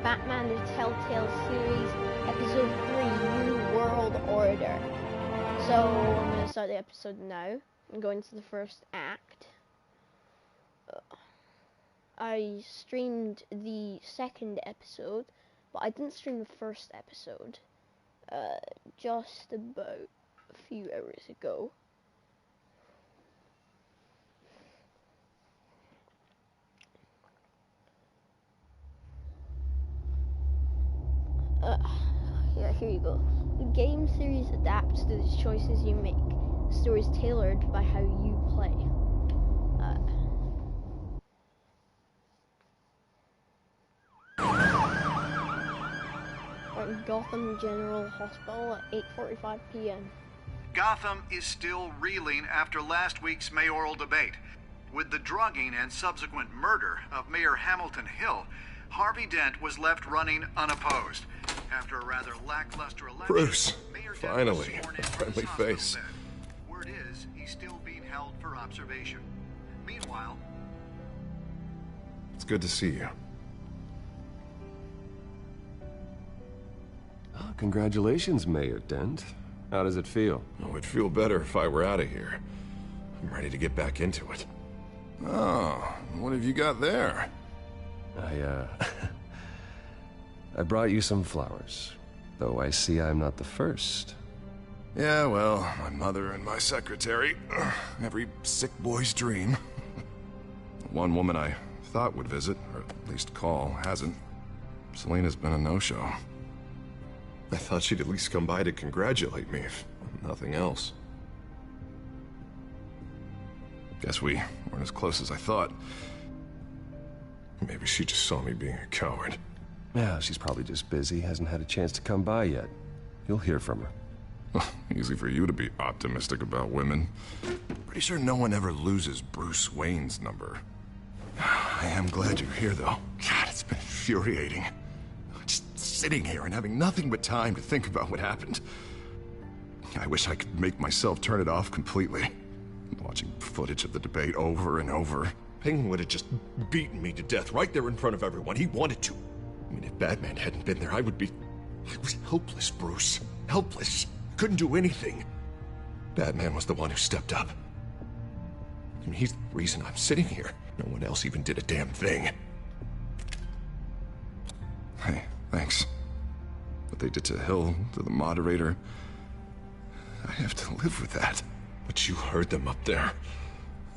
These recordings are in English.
Batman the Telltale series, episode 3, New World Order. So, I'm going to start the episode now and go into the first act. I streamed the second episode, but I didn't stream the first episode, just about a few hours ago. Yeah, here you go. The game series adapts to the choices you make. The story is tailored by how you play. We're in Gotham General Hospital at 8:45 p.m. Gotham is still reeling after last week's mayoral debate. With the drugging and subsequent murder of Mayor Hamilton Hill, Harvey Dent was left running unopposed. After a rather lackluster election, Bruce, Mayor Dent finally, was sworn a in from friendly his hospital face. bed. Word is, he's still being held for observation. Meanwhile, It's good to see you. Oh, congratulations, Mayor Dent. How does it feel? Oh, it'd feel better if I were out of here. I'm ready to get back into it. Oh, what have you got there? I brought you some flowers. Though I see I'm not the first. Yeah, well, my mother and my secretary. Every sick boy's dream. One woman I thought would visit, or at least call, hasn't. Selena's been a no-show. I thought she'd at least come by to congratulate me, if nothing else. Guess we weren't as close as I thought. Maybe she just saw me being a coward. Yeah, she's probably just busy, hasn't had a chance to come by yet. You'll hear from her. Easy for you to be optimistic about women. Pretty sure no one ever loses Bruce Wayne's number. I am glad you're here, though. God, it's been infuriating. Just sitting here and having nothing but time to think about what happened. I wish I could make myself turn it off completely. Watching footage of the debate over and over. Penguin would have just beaten me to death right there in front of everyone. He wanted to. I mean, if Batman hadn't been there, I was helpless, Bruce. Helpless. Couldn't do anything. Batman was the one who stepped up. I mean, he's the reason I'm sitting here. No one else even did a damn thing. Hey, thanks. What they did to Hill, to the moderator, I have to live with that. But you heard them up there.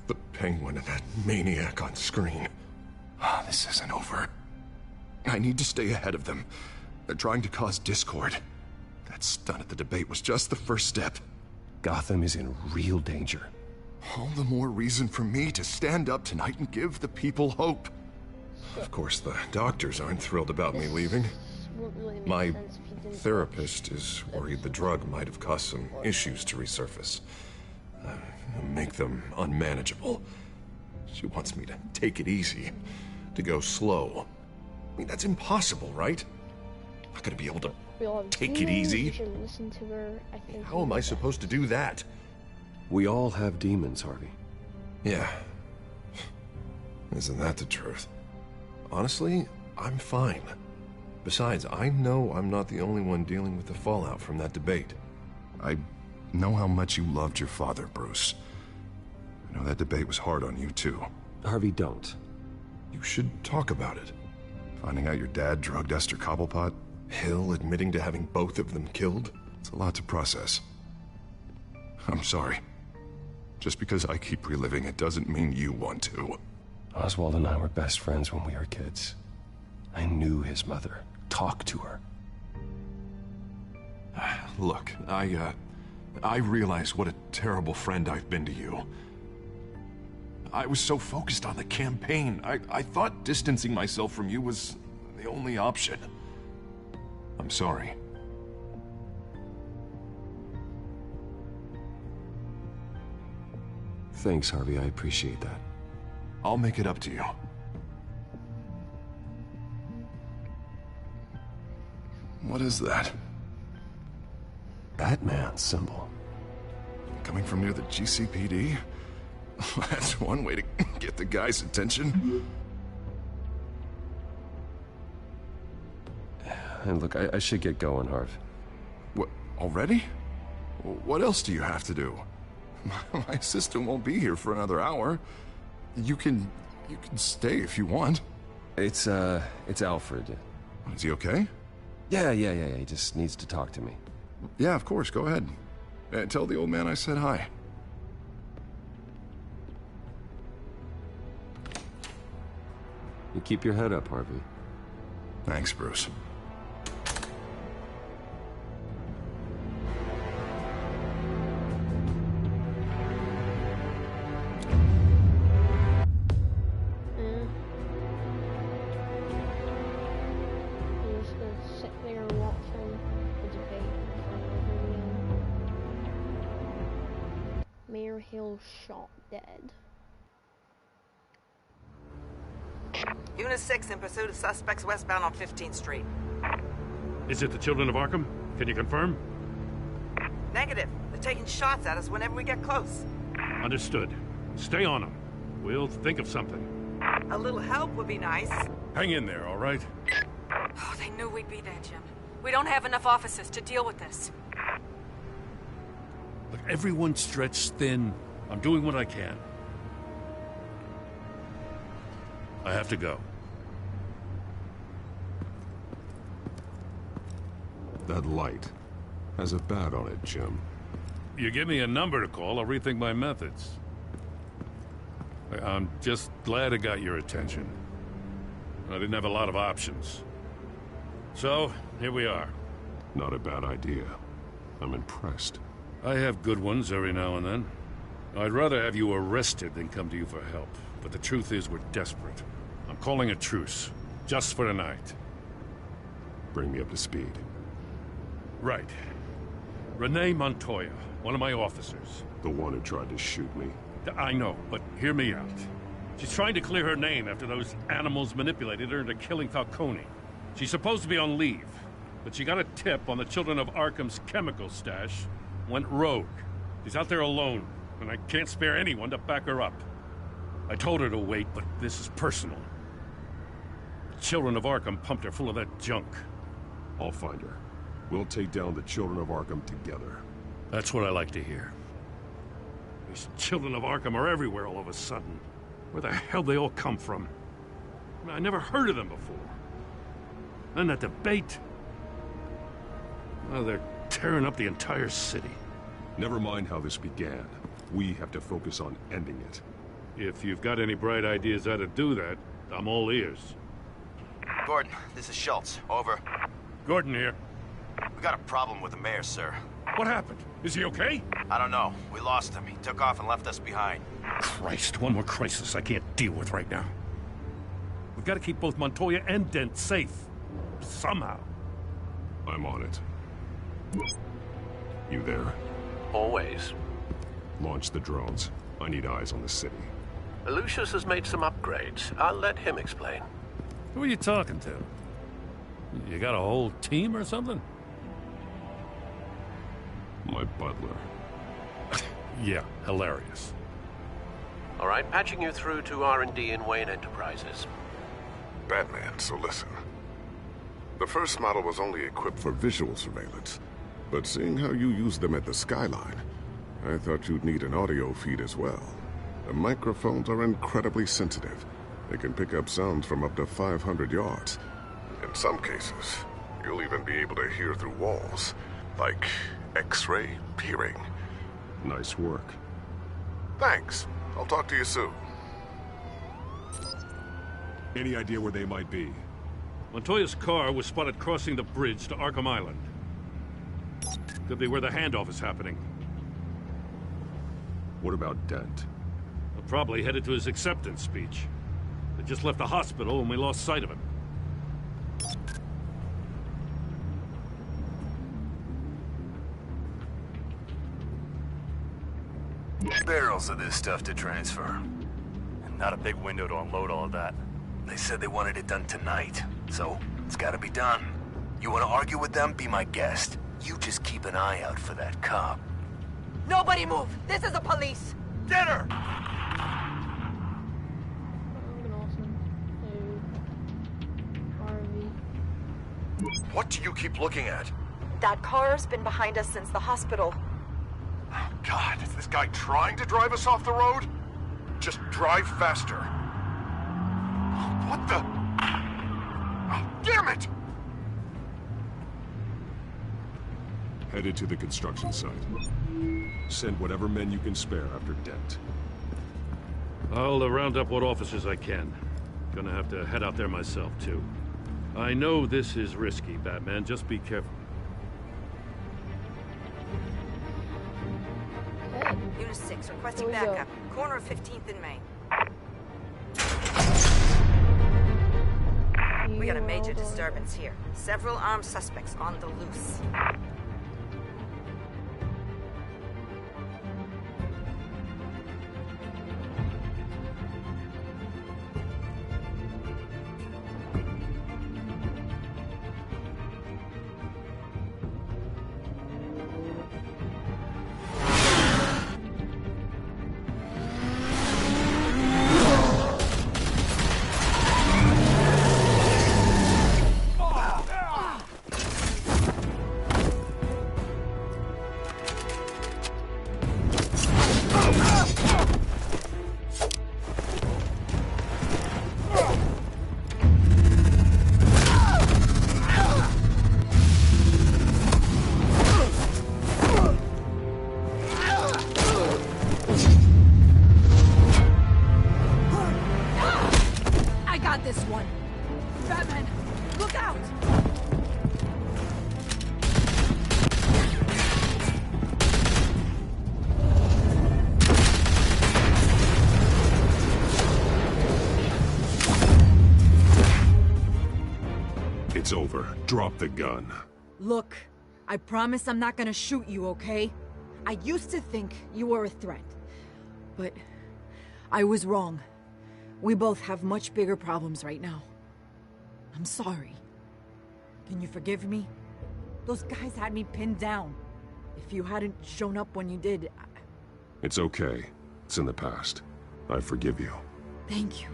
The Penguin and that maniac on screen. This isn't over. I need to stay ahead of them. They're trying to cause discord. That stunt at the debate was just the first step. Gotham is in real danger. All the more reason for me to stand up tonight and give the people hope. Of course, the doctors aren't thrilled about me leaving. Won't really make My sense if you didn't therapist is worried the drug might have caused some issues to resurface. Make them unmanageable. She wants me to take it easy, to go slow. I mean, that's impossible, right? I'm not gonna be able to We all have take it demons. easy. You should listen to her. I think. How am I supposed to do that? We all have demons, Harvey. Yeah. Isn't that the truth? Honestly, I'm fine. Besides, I know I'm not the only one dealing with the fallout from that debate. I know how much you loved your father, Bruce. I know that debate was hard on you, too. Harvey, don't. You should talk about it. Finding out your dad drugged Esther Cobblepot, Hill admitting to having both of them killed. It's a lot to process. I'm sorry. Just because I keep reliving it doesn't mean you want to. Oswald and I were best friends when we were kids. I knew his mother. Talked to her. Look, I realize what a terrible friend I've been to you. I was so focused on the campaign, I thought distancing myself from you was the only option. I'm sorry. Thanks, Harvey. I appreciate that. I'll make it up to you. What is that? Batman's symbol. Coming from near the GCPD? That's one way to get the guy's attention. And look, I should get going, Harv. What, already? What else do you have to do? My assistant won't be here for another hour. You can stay if you want. It's Alfred. Is he okay? Yeah, he just needs to talk to me. Yeah, of course, go ahead. Tell the old man I said hi. You keep your head up, Harvey. Thanks, Bruce. I'm just gonna sit there and watch him the debate in front of him. Mayor Hill shot dead. Unit 6 in pursuit of suspects westbound on 15th Street. Is it the Children of Arkham? Can you confirm? Negative. They're taking shots at us whenever we get close. Understood. Stay on them. We'll think of something. A little help would be nice. Hang in there, all right? Oh, they knew we'd be there, Jim. We don't have enough officers to deal with this. Look, everyone's stretched thin. I'm doing what I can. I have to go. That light has a bat on it, Jim. You give me a number to call, I'll rethink my methods. I'm just glad it got your attention. I didn't have a lot of options. So, here we are. Not a bad idea. I'm impressed. I have good ones every now and then. I'd rather have you arrested than come to you for help. But the truth is, we're desperate. I'm calling a truce. Just for tonight. Bring me up to speed. Right. Renee Montoya, one of my officers. The one who tried to shoot me. I know, but hear me out. She's trying to clear her name after those animals manipulated her into killing Falcone. She's supposed to be on leave, but she got a tip on the Children of Arkham's chemical stash, went rogue. She's out there alone, and I can't spare anyone to back her up. I told her to wait, but this is personal. The Children of Arkham pumped her full of that junk. I'll find her. We'll take down the Children of Arkham together. That's what I like to hear. These Children of Arkham are everywhere all of a sudden. Where the hell they all come from? I never heard of them before. And that debate. Well, they're tearing up the entire city. Never mind how this began. We have to focus on ending it. If you've got any bright ideas how to do that, I'm all ears. Gordon, this is Schultz. Over. Gordon here. We got a problem with the mayor, sir. What happened? Is he okay? I don't know. We lost him. He took off and left us behind. Christ, one more crisis I can't deal with right now. We've got to keep both Montoya and Dent safe. Somehow. I'm on it. You there? Always. Launch the drones. I need eyes on the city. Lucius has made some upgrades. I'll let him explain. Who are you talking to? You got a whole team or something? My butler. Yeah, hilarious. All right, patching you through to R&D in Wayne Enterprises. Batman, so listen. The first model was only equipped for visual surveillance, but seeing how you use them at the skyline, I thought you'd need an audio feed as well. The microphones are incredibly sensitive. They can pick up sounds from up to 500 yards. In some cases, you'll even be able to hear through walls, like X-ray peering. Nice work. Thanks. I'll talk to you soon. Any idea where they might be? Montoya's car was spotted crossing the bridge to Arkham Island. Could be where the handoff is happening. What about Dent? Well, probably headed to his acceptance speech. They just left the hospital and we lost sight of him. Barrels of this stuff to transfer. And not a big window to unload all of that. They said they wanted it done tonight, so it's gotta be done. You wanna argue with them? Be my guest. You just keep an eye out for that cop. Nobody move! This is the police! Get her! What do you keep looking at? That car's been behind us since the hospital. Oh, God, is this guy trying to drive us off the road? Just drive faster. What the? Oh, damn it! Headed to the construction site. Send whatever men you can spare after Dent. I'll round up what officers I can. Gonna have to head out there myself, too. I know this is risky, Batman. Just be careful. Okay. Unit 6, requesting Here we go. backup. Corner of 15th and Main. We got a major disturbance here. Several armed suspects on the loose. It's over. Drop the gun. Look, I promise I'm not gonna shoot you, okay? I used to think you were a threat, but I was wrong. We both have much bigger problems right now. I'm sorry. Can you forgive me? Those guys had me pinned down. If you hadn't shown up when you did, It's okay. It's in the past. I forgive you. Thank you.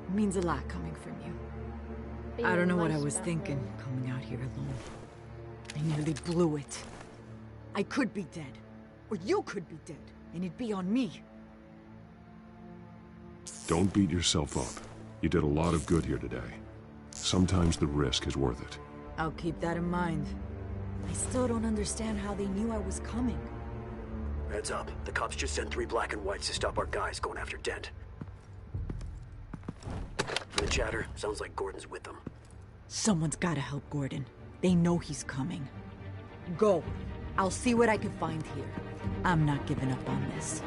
It means a lot coming from you. I don't know what I was thinking, coming out here alone. I nearly blew it. I could be dead. Or you could be dead, and it'd be on me. Don't beat yourself up. You did a lot of good here today. Sometimes the risk is worth it. I'll keep that in mind. I still don't understand how they knew I was coming. Heads up. The cops just sent 3 black and whites to stop our guys going after Dent. From the chatter, sounds like Gordon's with them. Someone's gotta help Gordon. They know he's coming. Go. I'll see what I can find here. I'm not giving up on this.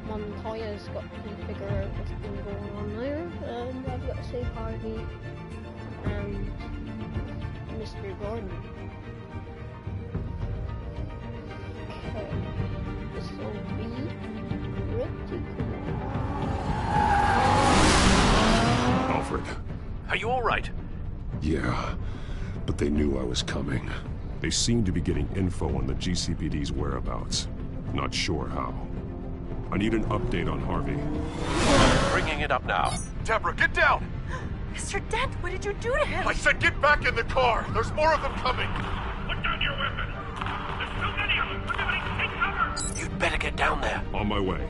Montoya's got to figure out what's been going on there, and I've got to save Harvey and Mr. Gordon. Okay, this will be pretty cool. Alfred. Are you all right? Yeah, but they knew I was coming. They seemed to be getting info on the GCPD's whereabouts. Not sure how. I need an update on Harvey. Bringing it up now. Deborah, get down! Mr. Dent, what did you do to him? I said get back in the car! There's more of them coming! Put down your weapon! There's too many of them! Everybody take cover! You'd better get down there. On my way.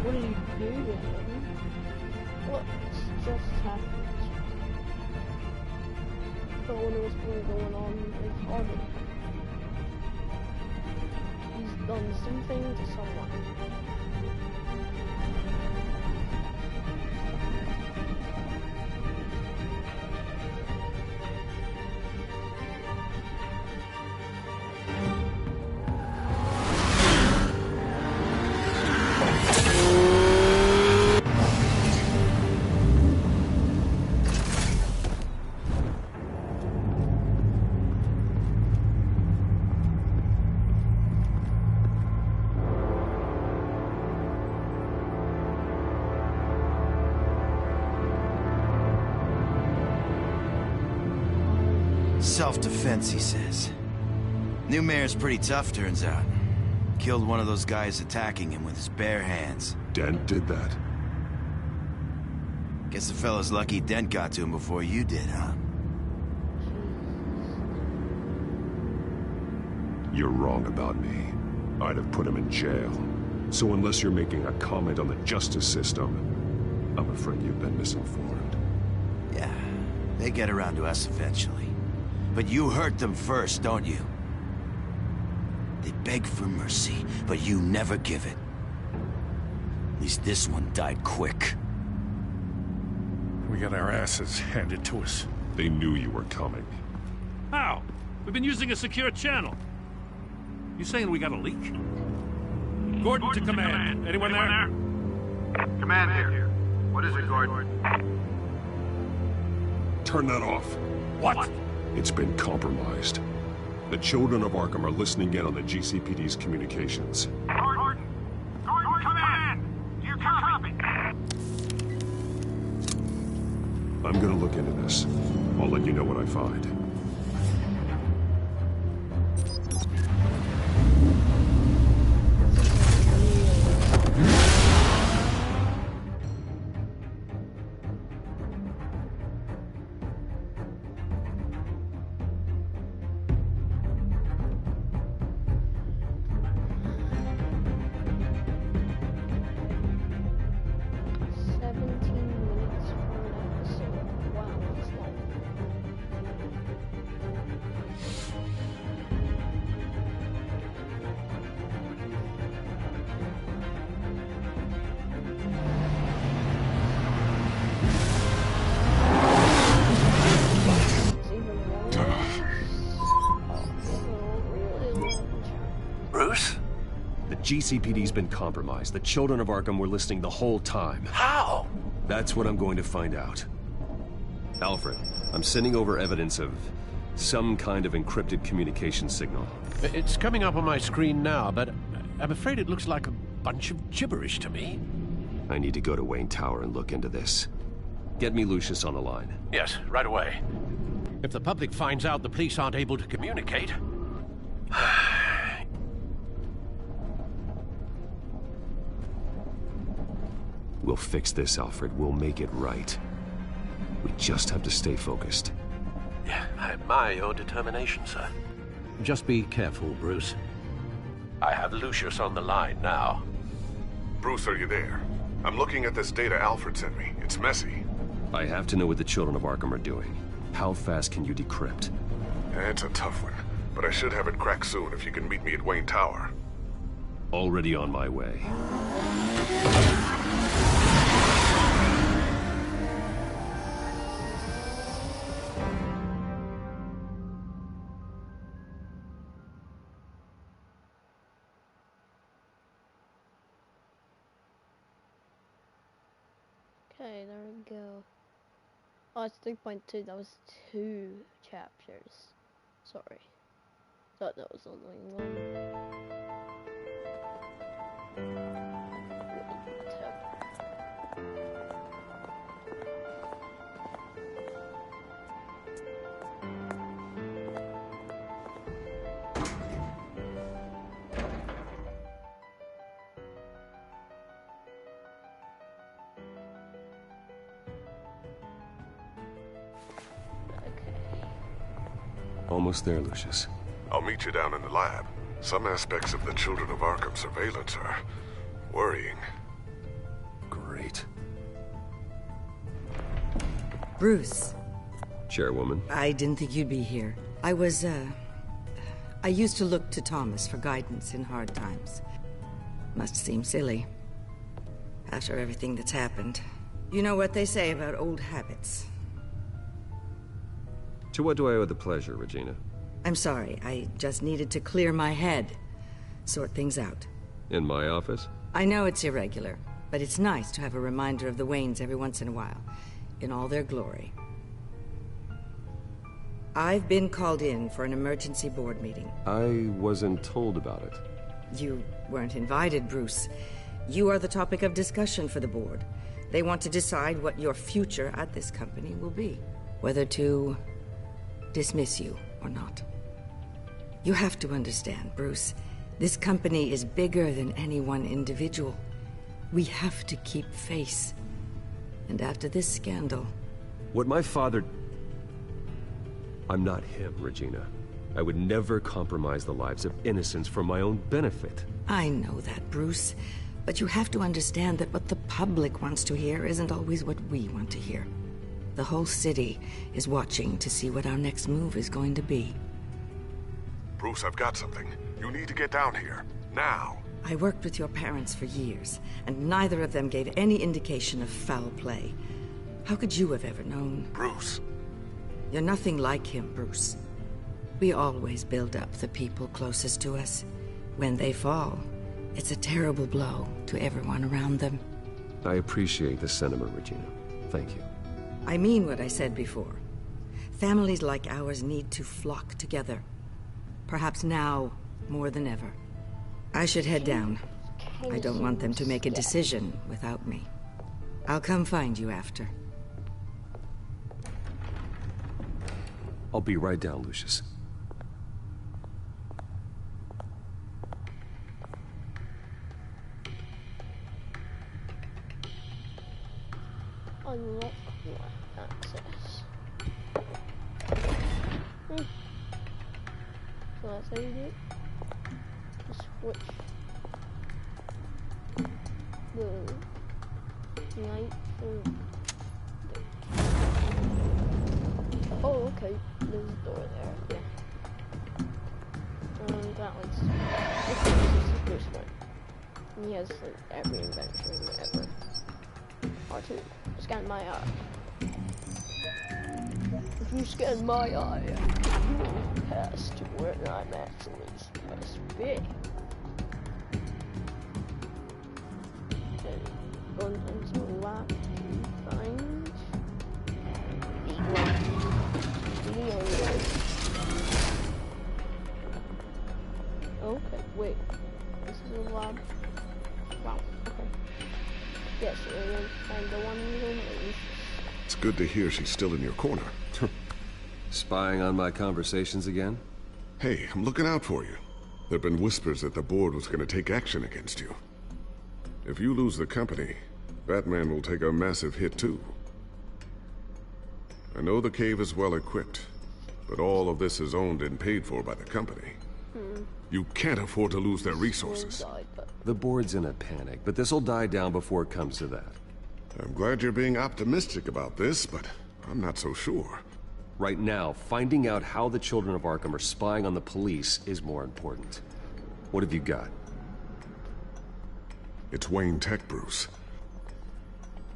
What do you do to him? What's just happened? No one knows what's going on with Harvey. He's done something to someone. Self-defense, he says. New mayor's pretty tough, turns out. Killed one of those guys attacking him with his bare hands. Dent did that? Guess the fella's lucky Dent got to him before you did, huh? You're wrong about me. I'd have put him in jail. So unless you're making a comment on the justice system, I'm afraid you've been misinformed. Yeah, they get around to us eventually. But you hurt them first, don't you? They beg for mercy, but you never give it. At least this one died quick. We got our asses handed to us. They knew you were coming. How? We've been using a secure channel. You saying we got a leak? Gordon to command. Anyone there? Command here. What is it, Gordon? Turn that off. What? It's been compromised. The children of Arkham are listening in on the GCPD's communications. Gordon, command! Do you copy? I'm gonna look into this. I'll let you know what I find. GCPD's been compromised. The children of Arkham were listening the whole time. How? That's what I'm going to find out. Alfred, I'm sending over evidence of some kind of encrypted communication signal. It's coming up on my screen now, but I'm afraid it looks like a bunch of gibberish to me. I need to go to Wayne Tower and look into this. Get me Lucius on the line. Yes, right away. If the public finds out the police aren't able to communicate... We'll fix this, Alfred. We'll make it right. We just have to stay focused. Yeah, I admire your determination, sir. Just be careful, Bruce. I have Lucius on the line now. Bruce, are you there? I'm looking at this data Alfred sent me. It's messy. I have to know what the children of Arkham are doing. How fast can you decrypt? It's a tough one, but I should have it cracked soon if you can meet me at Wayne Tower. Already on my way. Okay, there we go. Oh, it's 3.2. That was 2 chapters. Sorry. Thought that was only 1. Almost there, Lucius. I'll meet you down in the lab. Some aspects of the Children of Arkham surveillance are worrying. Great. Bruce. Chairwoman. I didn't think you'd be here. I used to look to Thomas for guidance in hard times. Must seem silly. After everything that's happened. You know what they say about old habits. To what do I owe the pleasure, Regina? I'm sorry, I just needed to clear my head. Sort things out. In my office? I know it's irregular, but it's nice to have a reminder of the Waynes every once in a while. In all their glory. I've been called in for an emergency board meeting. I wasn't told about it. You weren't invited, Bruce. You are the topic of discussion for the board. They want to decide what your future at this company will be. Whether to dismiss you or not. You have to understand, Bruce. This company is bigger than any one individual. We have to keep face. And after this scandal... What my father... I'm not him, Regina. I would never compromise the lives of innocents for my own benefit. I know that, Bruce. But you have to understand that what the public wants to hear isn't always what we want to hear. The whole city is watching to see what our next move is going to be. Bruce, I've got something. You need to get down here. Now. I worked with your parents for years, and neither of them gave any indication of foul play. How could you have ever known? Bruce. You're nothing like him, Bruce. We always build up the people closest to us. When they fall, it's a terrible blow to everyone around them. I appreciate the sentiment, Regina. Thank you. I mean what I said before. Families like ours need to flock together. Perhaps now more than ever. I should head down. I don't want them to make a decision without me. I'll come find you after. I'll be right down, Lucius. Unlock access. So that's how you do it. Switch the light for oh, okay. There's a door there. Yeah. That one's this is the first one. He has like every invention ever. R2, scan my eye. If you scan my eye, you will pass to where I'm actually supposed to be. And going into the lab to find the lab. Okay, wait. This is a lab. Wow, okay. Yes, and find the one room at least. It's good to hear she's still in your corner. Spying on my conversations again? Hey, I'm looking out for you. There've been whispers that the board was gonna take action against you. If you lose the company, Batman will take a massive hit too. I know the cave is well equipped, but all of this is owned and paid for by the company. You can't afford to lose their resources. The board's in a panic, but this'll die down before it comes to that. I'm glad you're being optimistic about this, but I'm not so sure. Right now, finding out how the children of Arkham are spying on the police is more important. What have you got? It's Wayne Tech, Bruce.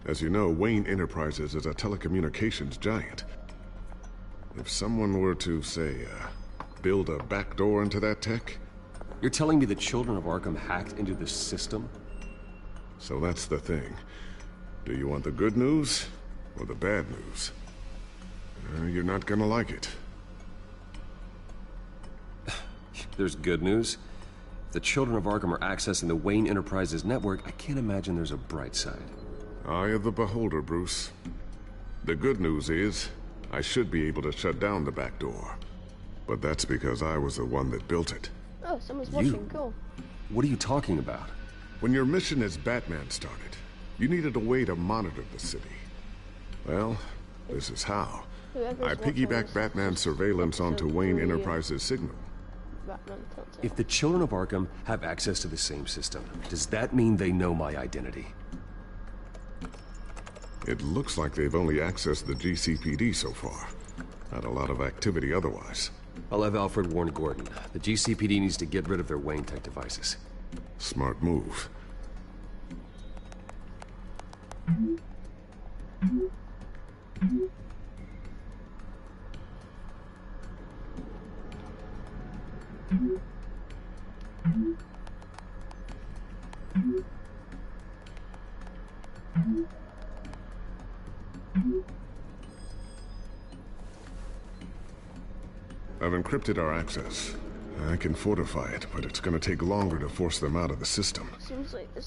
As you know, Wayne Enterprises is a telecommunications giant. If someone were to, say, build a backdoor into that tech... You're telling me the children of Arkham hacked into the system? So that's the thing. Do you want the good news or the bad news? You're not gonna like it. There's good news. If the children of Arkham are accessing the Wayne Enterprises network, I can't imagine there's a bright side. Eye of the beholder, Bruce. The good news is, I should be able to shut down the back door. But that's because I was the one that built it. Oh, someone's watching, cool. What are you talking about? When your mission as Batman started, you needed a way to monitor the city. Well, this is how. I piggybacked Batman's surveillance onto Wayne Enterprises' signal. If the children of Arkham have access to the same system, does that mean they know my identity? It looks like they've only accessed the GCPD so far. Not a lot of activity otherwise. I'll have Alfred warn Gordon. The GCPD needs to get rid of their Wayne Tech devices. Smart move. I've encrypted our access. I can fortify it, but it's gonna take longer to force them out of the system.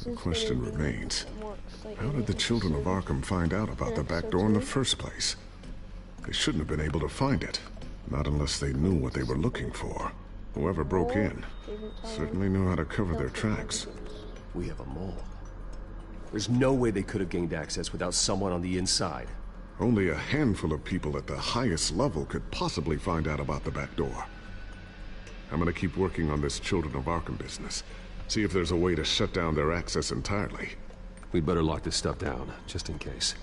The question remains, how did the children of Arkham find out about the back door in the first place? They shouldn't have been able to find it. Not unless they knew what they were looking for. Whoever broke in certainly knew how to cover their tracks. We have a mole. There's no way they could have gained access without someone on the inside. Only a handful of people at the highest level could possibly find out about the back door. I'm gonna keep working on this Children of Arkham business. See if there's a way to shut down their access entirely. We'd better lock this stuff down, just in case.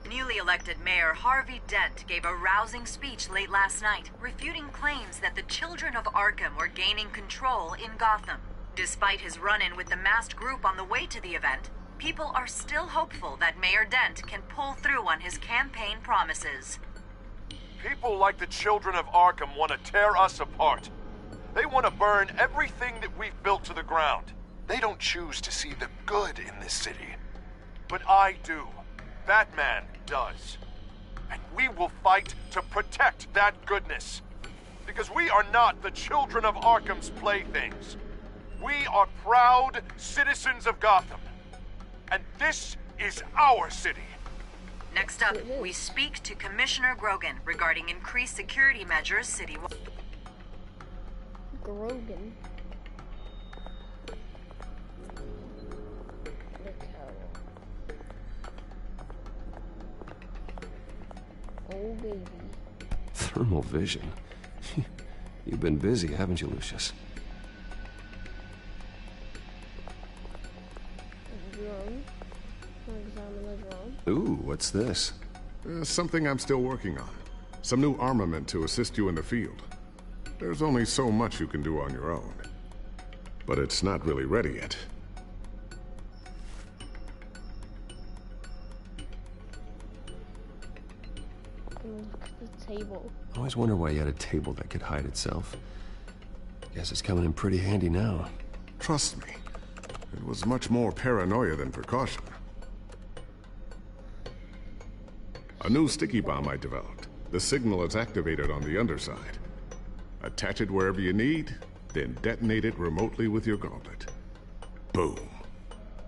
Newly elected Mayor Harvey Dent gave a rousing speech late last night, refuting claims that the Children of Arkham were gaining control in Gotham. Despite his run-in with the masked group on the way to the event, people are still hopeful that Mayor Dent can pull through on his campaign promises. People like the Children of Arkham want to tear us apart. They want to burn everything that we've built to the ground. They don't choose to see the good in this city. But I do. Batman does. And we will fight to protect that goodness. Because we are not the Children of Arkham's playthings. We are proud citizens of Gotham. And this is our city. Next up, we speak to Commissioner Grogan regarding increased security measures citywide. Grogan. Oh, baby. Thermal vision. You've been busy, haven't you, Lucius? Drone. Examine the drone. Ooh, what's this? Something I'm still working on. Some new armament to assist you in the field. There's only so much you can do on your own. But it's not really ready yet. The table. I always wonder why you had a table that could hide itself. Guess it's coming in pretty handy now. Trust me, it was much more paranoia than precaution. A new sticky bomb I developed. The signal is activated on the underside. Attach it wherever you need, then detonate it remotely with your gauntlet. Boom.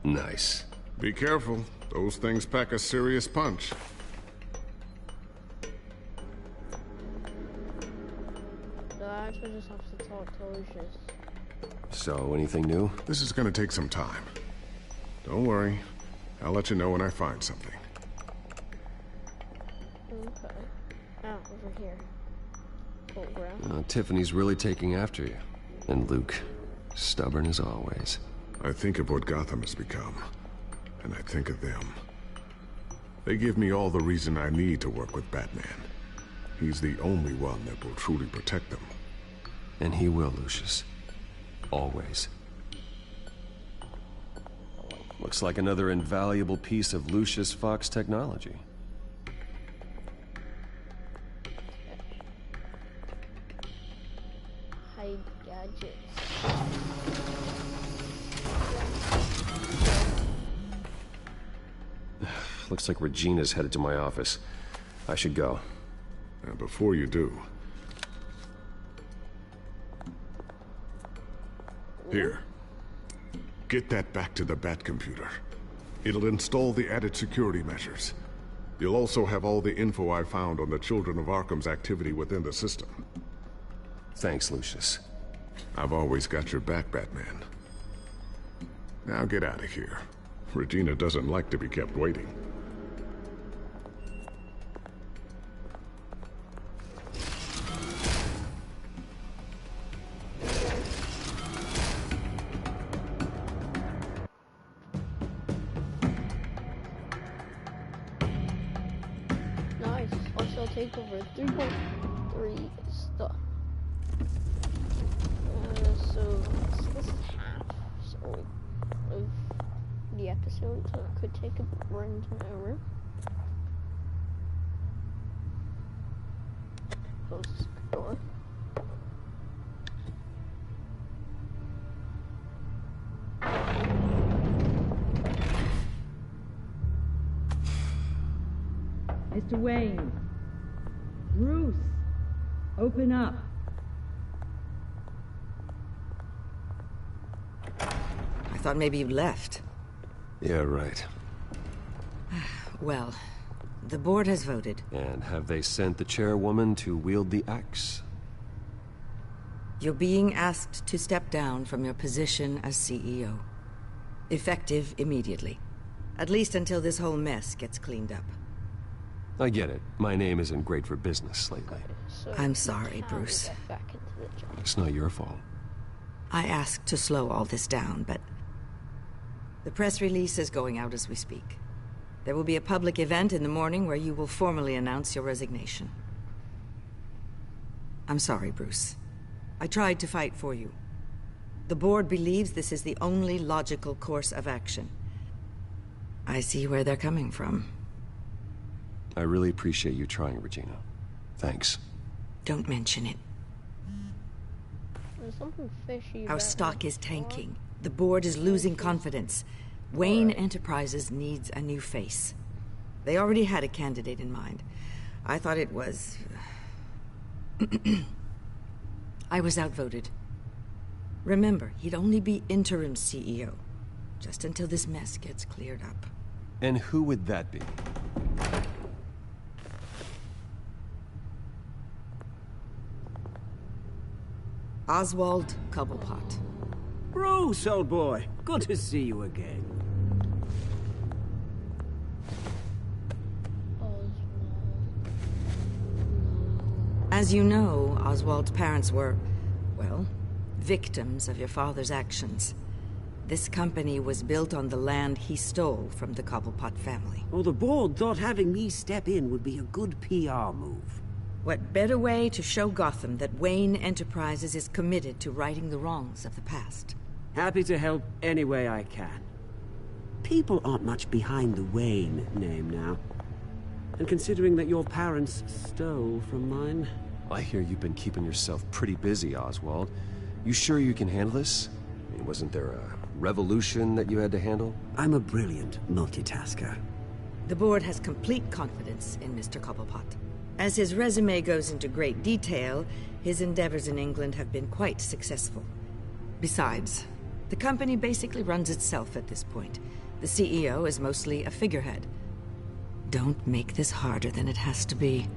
Nice. Be careful. Those things pack a serious punch. I actually just have to talk to Lucius. So, anything new? This is gonna take some time. Don't worry. I'll let you know when I find something. Okay. Ah, over here. Photograph. Tiffany's really taking after you. And Luke, stubborn as always. I think of what Gotham has become, and I think of them. They give me all the reason I need to work with Batman. He's the only one that will truly protect them. And he will, Lucius. Always. Looks like another invaluable piece of Lucius Fox technology. Hide gadgets. Looks like Regina's headed to my office. I should go. And before you do... Here. Get that back to the Batcomputer. It'll install the added security measures. You'll also have all the info I found on the Children of Arkham's activity within the system. Thanks, Lucius. I've always got your back, Batman. Now get out of here. Regina doesn't like to be kept waiting. Nice. Also take over 3.3 stuff. So this is half of the episode, so it could take around an hour. Close the door. Mr. Wayne. Bruce. Open up. thought maybe you'd left. Yeah, right. Well, the board has voted. And have they sent the chairwoman to wield the axe? You're being asked to step down from your position as CEO. Effective immediately. At least until this whole mess gets cleaned up. I get it. My name isn't great for business lately. So I'm sorry, Bruce. back into the job. It's not your fault. I asked to slow all this down, but... the press release is going out as we speak. There will be a public event in the morning where you will formally announce your resignation. I'm sorry, Bruce. I tried to fight for you. The board believes this is the only logical course of action. I see where they're coming from. I really appreciate you trying, Regina. Thanks. Don't mention it. There's something fishy Our about stock it. is tanking. The board is losing confidence. Wayne Enterprises needs a new face. They already had a candidate in mind. I thought it was... I was outvoted. Remember, he'd only be interim CEO. Just until this mess gets cleared up. And who would that be? Oswald Cobblepot. Bruce, old boy. Good to see you again. As you know, Oswald's parents were, well, victims of your father's actions. This company was built on the land he stole from the Cobblepot family. Well, the board thought having me step in would be a good PR move. What better way to show Gotham that Wayne Enterprises is committed to righting the wrongs of the past? Happy to help any way I can. People aren't much behind the Wayne name now. And considering that your parents stole from mine... I hear you've been keeping yourself pretty busy, Oswald. You sure you can handle this? I mean, wasn't there a revolution that you had to handle? I'm a brilliant multitasker. The board has complete confidence in Mr. Cobblepot. As his resume goes into great detail, his endeavors in England have been quite successful. Besides, the company basically runs itself at this point. The CEO is mostly a figurehead. Don't make this harder than it has to be.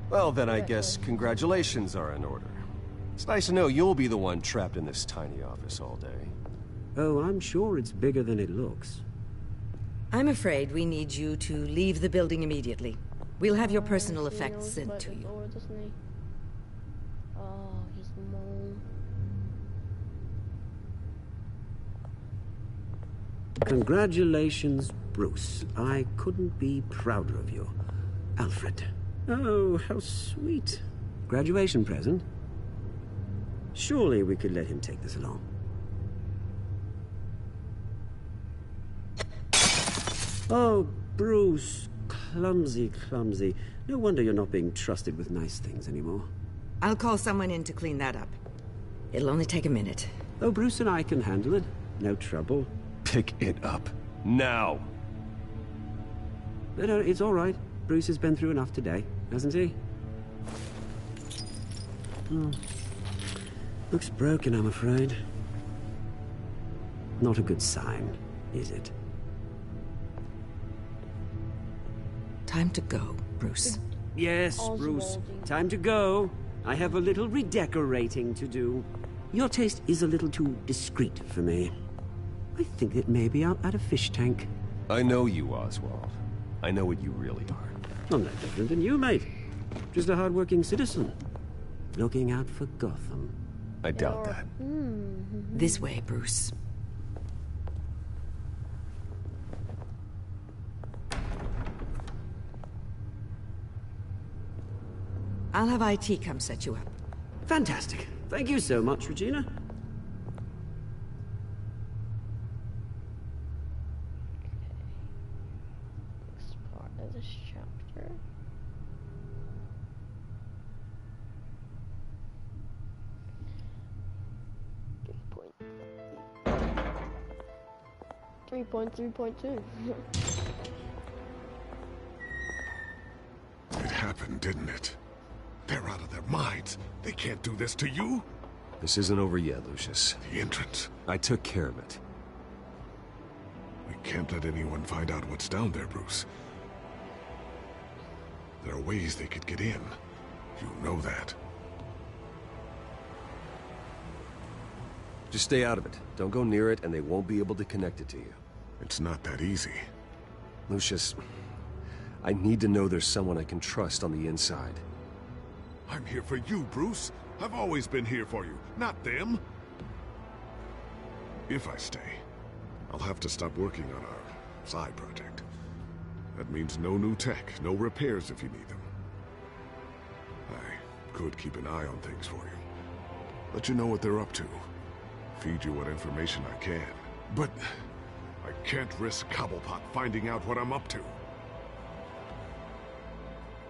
Well, then I guess congratulations are in order. It's nice to know you'll be the one trapped in this tiny office all day. Oh, I'm sure it's bigger than it looks. I'm afraid we need you to leave the building immediately. We'll have your personal effects sent to you. Oh, he's the mole. Congratulations, Bruce. I couldn't be prouder of you. Alfred. Oh, how sweet. Graduation present? Surely we could let him take this along. Oh, Bruce. Clumsy, clumsy. No wonder you're not being trusted with nice things anymore. I'll call someone in to clean that up. It'll only take a minute. Oh, Bruce and I can handle it. No trouble. Pick it up. Now! No, it's all right. Bruce has been through enough today, hasn't he? Looks broken, I'm afraid. Not a good sign, is it? Time to go, Bruce. Yes, Bruce. Time to go. I have a little redecorating to do. Your taste is a little too discreet for me. I think it may be out at a fish tank. I know you, Oswald. I know what you really are. I'm no different than you, mate. Just a hard-working citizen. Looking out for Gotham. I doubt that. This way, Bruce. I'll have IT come set you up. Fantastic. Thank you so much, Regina. Next part of this chapter. Three point 3.2. It happened, didn't it? They're out of their minds. They can't do this to you. This isn't over yet, Lucius. The entrance. I took care of it. We can't let anyone find out what's down there, Bruce. There are ways they could get in. You know that. Just stay out of it. Don't go near it, and they won't be able to connect it to you. It's not that easy. Lucius, I need to know there's someone I can trust on the inside. I'm here for you, Bruce. I've always been here for you, not them. If I stay, I'll have to stop working on our side project. That means no new tech, no repairs if you need them. I could keep an eye on things for you. Let you know what they're up to. Feed you what information I can. But I can't risk Cobblepot finding out what I'm up to.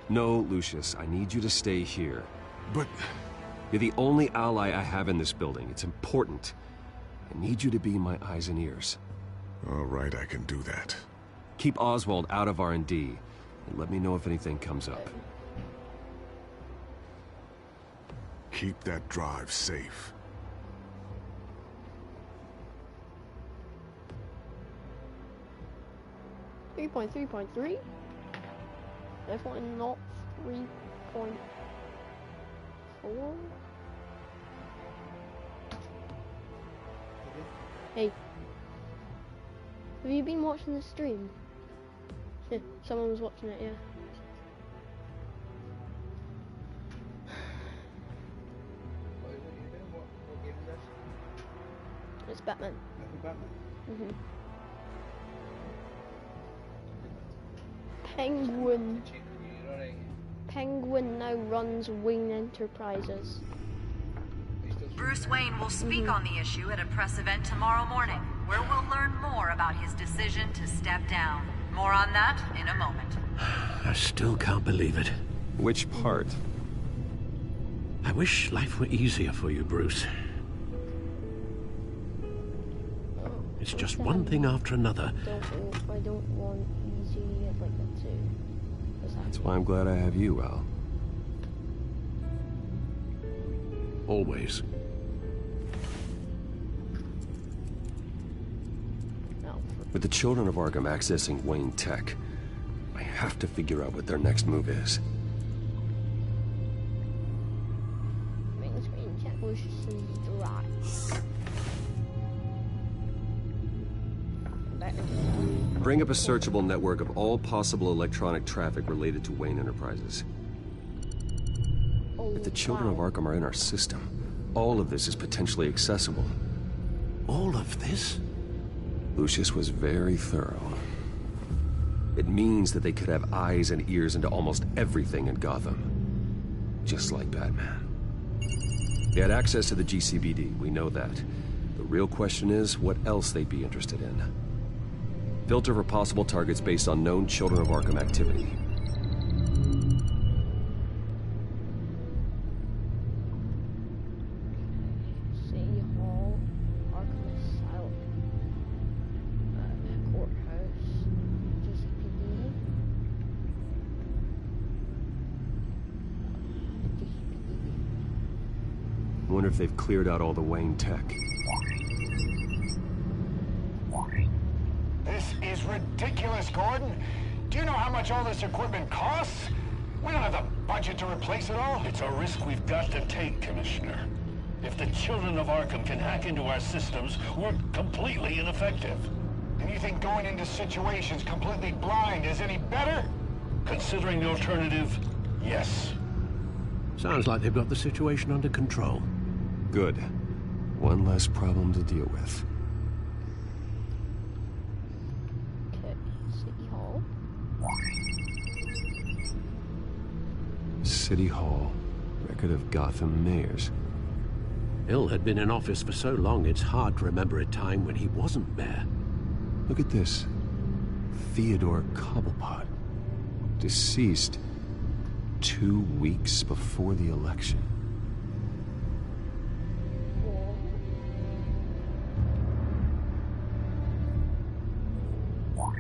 No, Lucius, I need you to stay here. But... You're the only ally I have in this building. It's important. I need you to be my eyes and ears. All right, I can do that. Keep Oswald out of R&D, and let me know if anything comes up. Keep that drive safe. .3.3.3? Definitely not 3.4. Hey, have you been watching the stream? Yeah, someone was watching it, yeah. It's Batman. Mm-hmm. Penguin now runs Wayne Enterprises. Bruce Wayne will speak on the issue at a press event tomorrow morning, where we'll learn more about his decision to step down. More on that in a moment. I still can't believe it. Which part? I wish life were easier for you, Bruce. It's just one thing after another. I don't want easy, I'd like that too. That's why I'm glad I have you, Al. Always. With the children of Arkham accessing Wayne Tech, I have to figure out what their next move is. Main screen check was right. Bring up a searchable network of all possible electronic traffic related to Wayne Enterprises. If the children of Arkham are in our system, all of this is potentially accessible. All of this? Lucius was very thorough. It means that they could have eyes and ears into almost everything in Gotham. Just like Batman. They had access to the GCPD, we know that. The real question is, what else they'd be interested in. Filter for possible targets based on known Children of Arkham activity. City Hall, Arkham Asylum, Courthouse, GCPD. I wonder if they've cleared out all the Wayne tech. This is ridiculous, Gordon. Do you know how much all this equipment costs? We don't have the budget to replace it all. It's a risk we've got to take, Commissioner. If the Children of Arkham can hack into our systems, we're completely ineffective. And you think going into situations completely blind is any better? Considering the alternative, yes. Sounds like they've got the situation under control. Good. One less problem to deal with. City Hall. Record of Gotham mayors. Hill had been in office for so long, it's hard to remember a time when he wasn't mayor. Look at this. Theodore Cobblepot. Deceased 2 weeks before the election.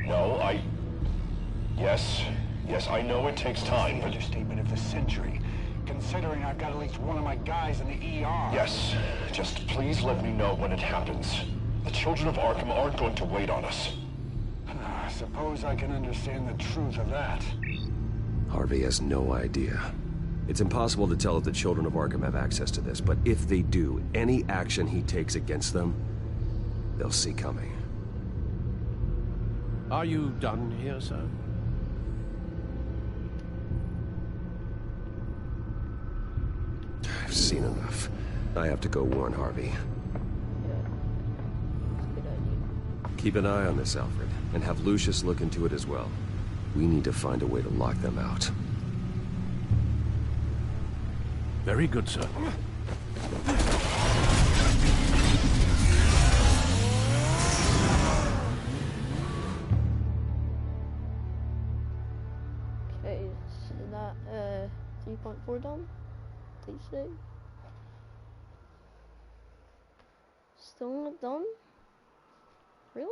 No, Yes, I know it takes time, but... Understatement of the century. considering I've got at least one of my guys in the ER. Yes. Just please let me know when it happens. The children of Arkham aren't going to wait on us. I suppose I can understand the truth of that. Harvey has no idea. It's impossible to tell if the children of Arkham have access to this, but if they do, any action he takes against them, they'll see coming. Are you done here, sir? I've seen enough. I have to go warn Harvey. Keep an eye on this, Alfred, and have Lucius look into it as well. We need to find a way to lock them out. Very good, sir. Okay, so that 3.4 done? Please say. Still not done? Really?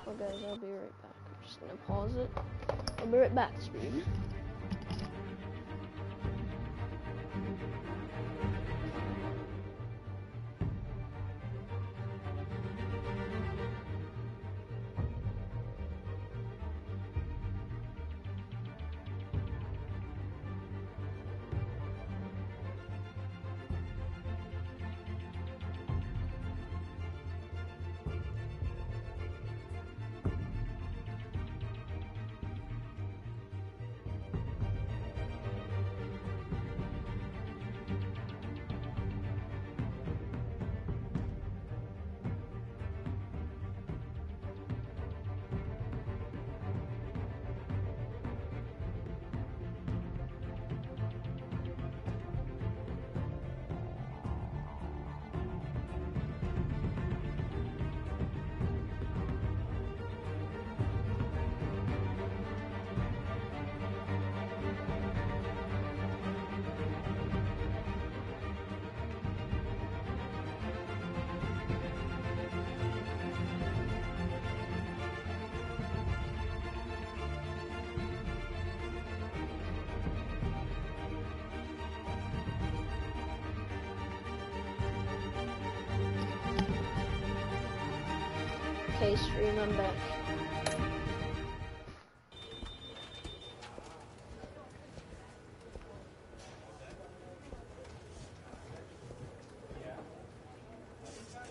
Oh guys, I'll be right back. I'm just gonna pause it. I'll be right back, stream. Okay, stream, I'm back.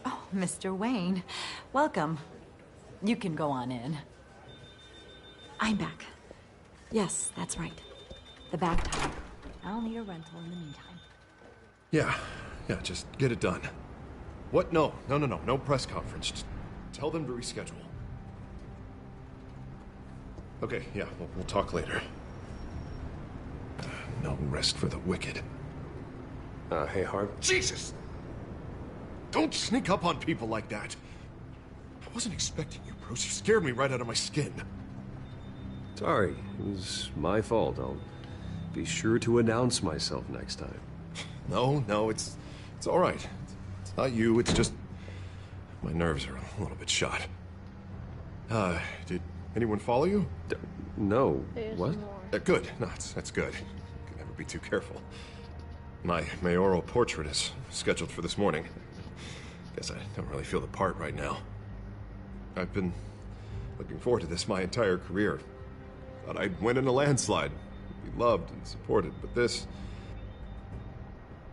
Oh, Mr. Wayne, welcome. You can go on in. I'm back. Yes, that's right. The back tire. I'll need a rental in the meantime. Yeah, just get it done. What? No press conference. Just tell them to reschedule. Okay, yeah, we'll talk later. No rest for the wicked. Hey, Harv. Jesus! Don't sneak up on people like that. I wasn't expecting you, Bruce. You scared me right out of my skin. Sorry, it was my fault. I'll be sure to announce myself next time. No, it's all right. It's not you, it's just my nerves are a little bit shot. Did anyone follow you? No. What? Good. No, that's good. Can never be too careful. My mayoral portrait is scheduled for this morning. Guess I don't really feel the part right now. I've been looking forward to this my entire career. Thought I'd win in a landslide, be loved and supported, but this...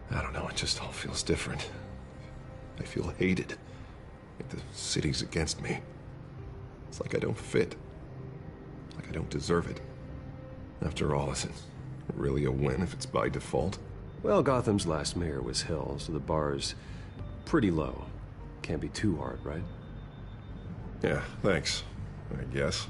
I don't know, it just all feels different. I feel hated. Like the city's against me. It's like I don't fit. Like I don't deserve it. After all, is it really a win if it's by default? Well, Gotham's last mayor was Hill, so the bar's pretty low. Can't be too hard, right? Yeah, thanks. I guess.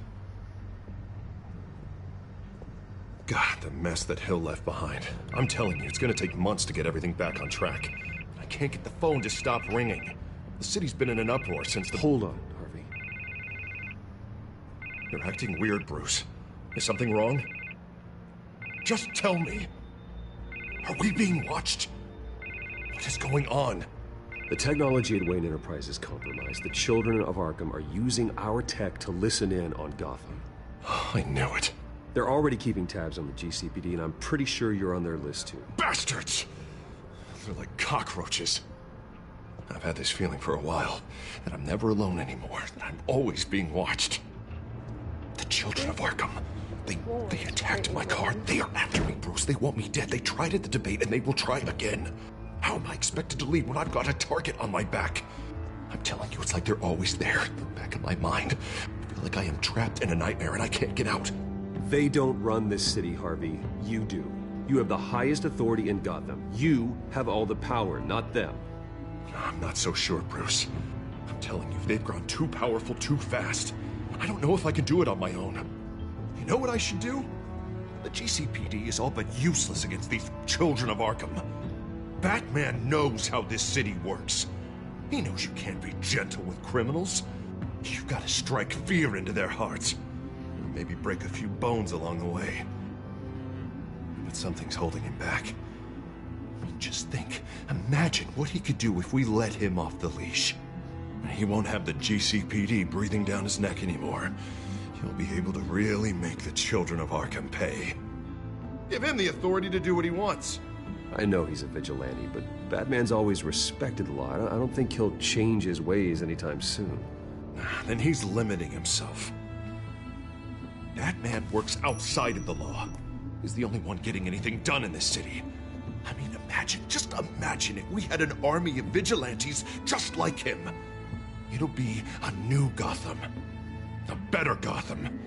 God, the mess that Hill left behind. I'm telling you, it's gonna take months to get everything back on track. I can't get the phone to stop ringing. The city's been in an uproar since the... Hold on, Harvey. You're acting weird, Bruce. Is something wrong? Just tell me. Are we being watched? What is going on? The technology at Wayne Enterprise is compromised. The children of Arkham are using our tech to listen in on Gotham. I knew it. They're already keeping tabs on the GCPD, and I'm pretty sure you're on their list too. Bastards! They're like cockroaches. I've had this feeling for a while, that I'm never alone anymore, that I'm always being watched. The children of Arkham. They attacked my car. They are after me, Bruce. They want me dead. They tried at the debate, and they will try again. How am I expected to leave when I've got a target on my back? I'm telling you, it's like they're always there, in the back of my mind. I feel like I am trapped in a nightmare and I can't get out. They don't run this city, Harvey. You do. You have the highest authority in Gotham. You have all the power, not them. I'm not so sure, Bruce. I'm telling you, they've grown too powerful too fast. I don't know if I can do it on my own. You know what I should do? The GCPD is all but useless against these children of Arkham. Batman knows how this city works. He knows you can't be gentle with criminals. You've got to strike fear into their hearts. Or maybe break a few bones along the way. But something's holding him back. I mean, just think. Imagine what he could do if we let him off the leash. He won't have the GCPD breathing down his neck anymore. He'll be able to really make the children of Arkham pay. Give him the authority to do what he wants. I know he's a vigilante, but Batman's always respected the law. I don't think he'll change his ways anytime soon. Then he's limiting himself. Batman works outside of the law. He's the only one getting anything done in this city. I mean, just imagine if we had an army of vigilantes just like him. It'll be a new Gotham. A better Gotham.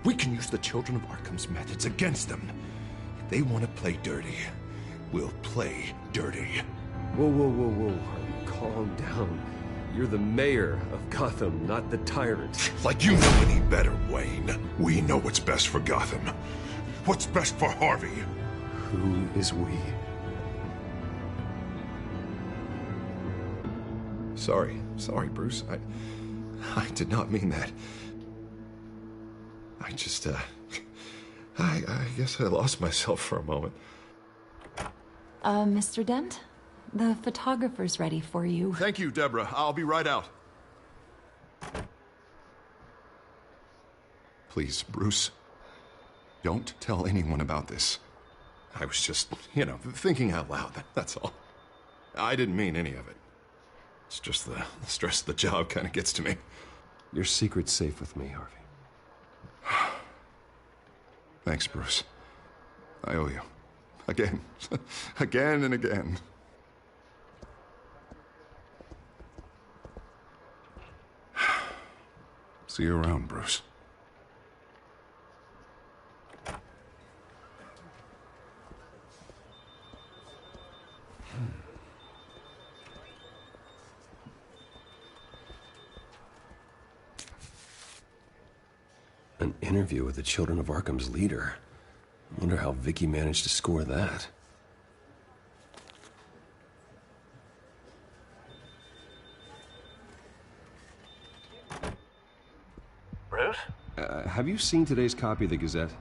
We can use the children of Arkham's methods against them. If they want to play dirty, we'll play dirty. Whoa, whoa, whoa, whoa. Calm down. You're the mayor of Gotham, not the tyrant. Like you know any better, Wayne. We know what's best for Gotham. What's best for Harvey. Who is we? Sorry, Bruce. I did not mean that. I just, I guess I lost myself for a moment. Mr. Dent? The photographer's ready for you. Thank you, Deborah. I'll be right out. Please, Bruce, don't tell anyone about this. I was just, thinking out loud, that's all. I didn't mean any of it. It's just the stress of the job kind of gets to me. Your secret's safe with me, Harvey. Thanks, Bruce. I owe you. Again. Again and again. See you around, Bruce. An interview with the Children of Arkham's leader. I wonder how Vicky managed to score that. Bruce? Have you seen today's copy of the Gazette?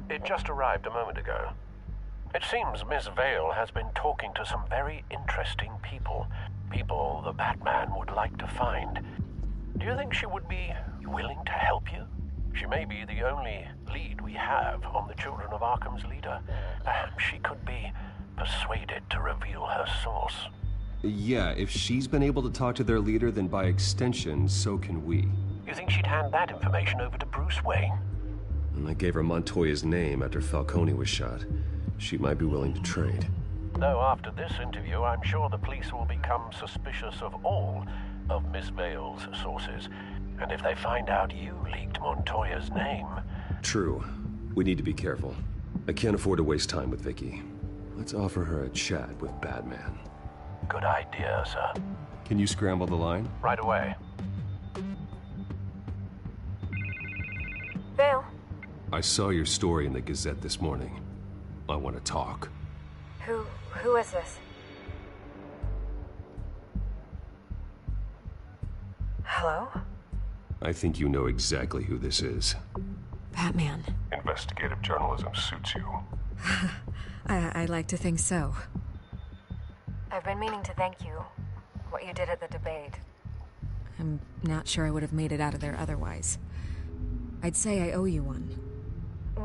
It just arrived a moment ago. It seems Miss Vale has been talking to some very interesting people. People the Batman would like to find. Do you think she would be willing to help you? She may be the only lead we have on the Children of Arkham's leader. Perhaps she could be persuaded to reveal her source. Yeah, if she's been able to talk to their leader, then by extension, so can we. You think she'd hand that information over to Bruce Wayne? And I gave her Montoya's name after Falcone was shot. She might be willing to trade. Though after this interview, I'm sure the police will become suspicious of all of Miss Vale's sources. And if they find out you leaked Montoya's name... True. We need to be careful. I can't afford to waste time with Vicky. Let's offer her a chat with Batman. Good idea, sir. Can you scramble the line? Right away. Vale. I saw your story in the Gazette this morning. I want to talk. Who is this? Hello? I think you know exactly who this is. Batman. Investigative journalism suits you. I like to think so. I've been meaning to thank you. What you did at the debate. I'm not sure I would have made it out of there otherwise. I'd say I owe you one.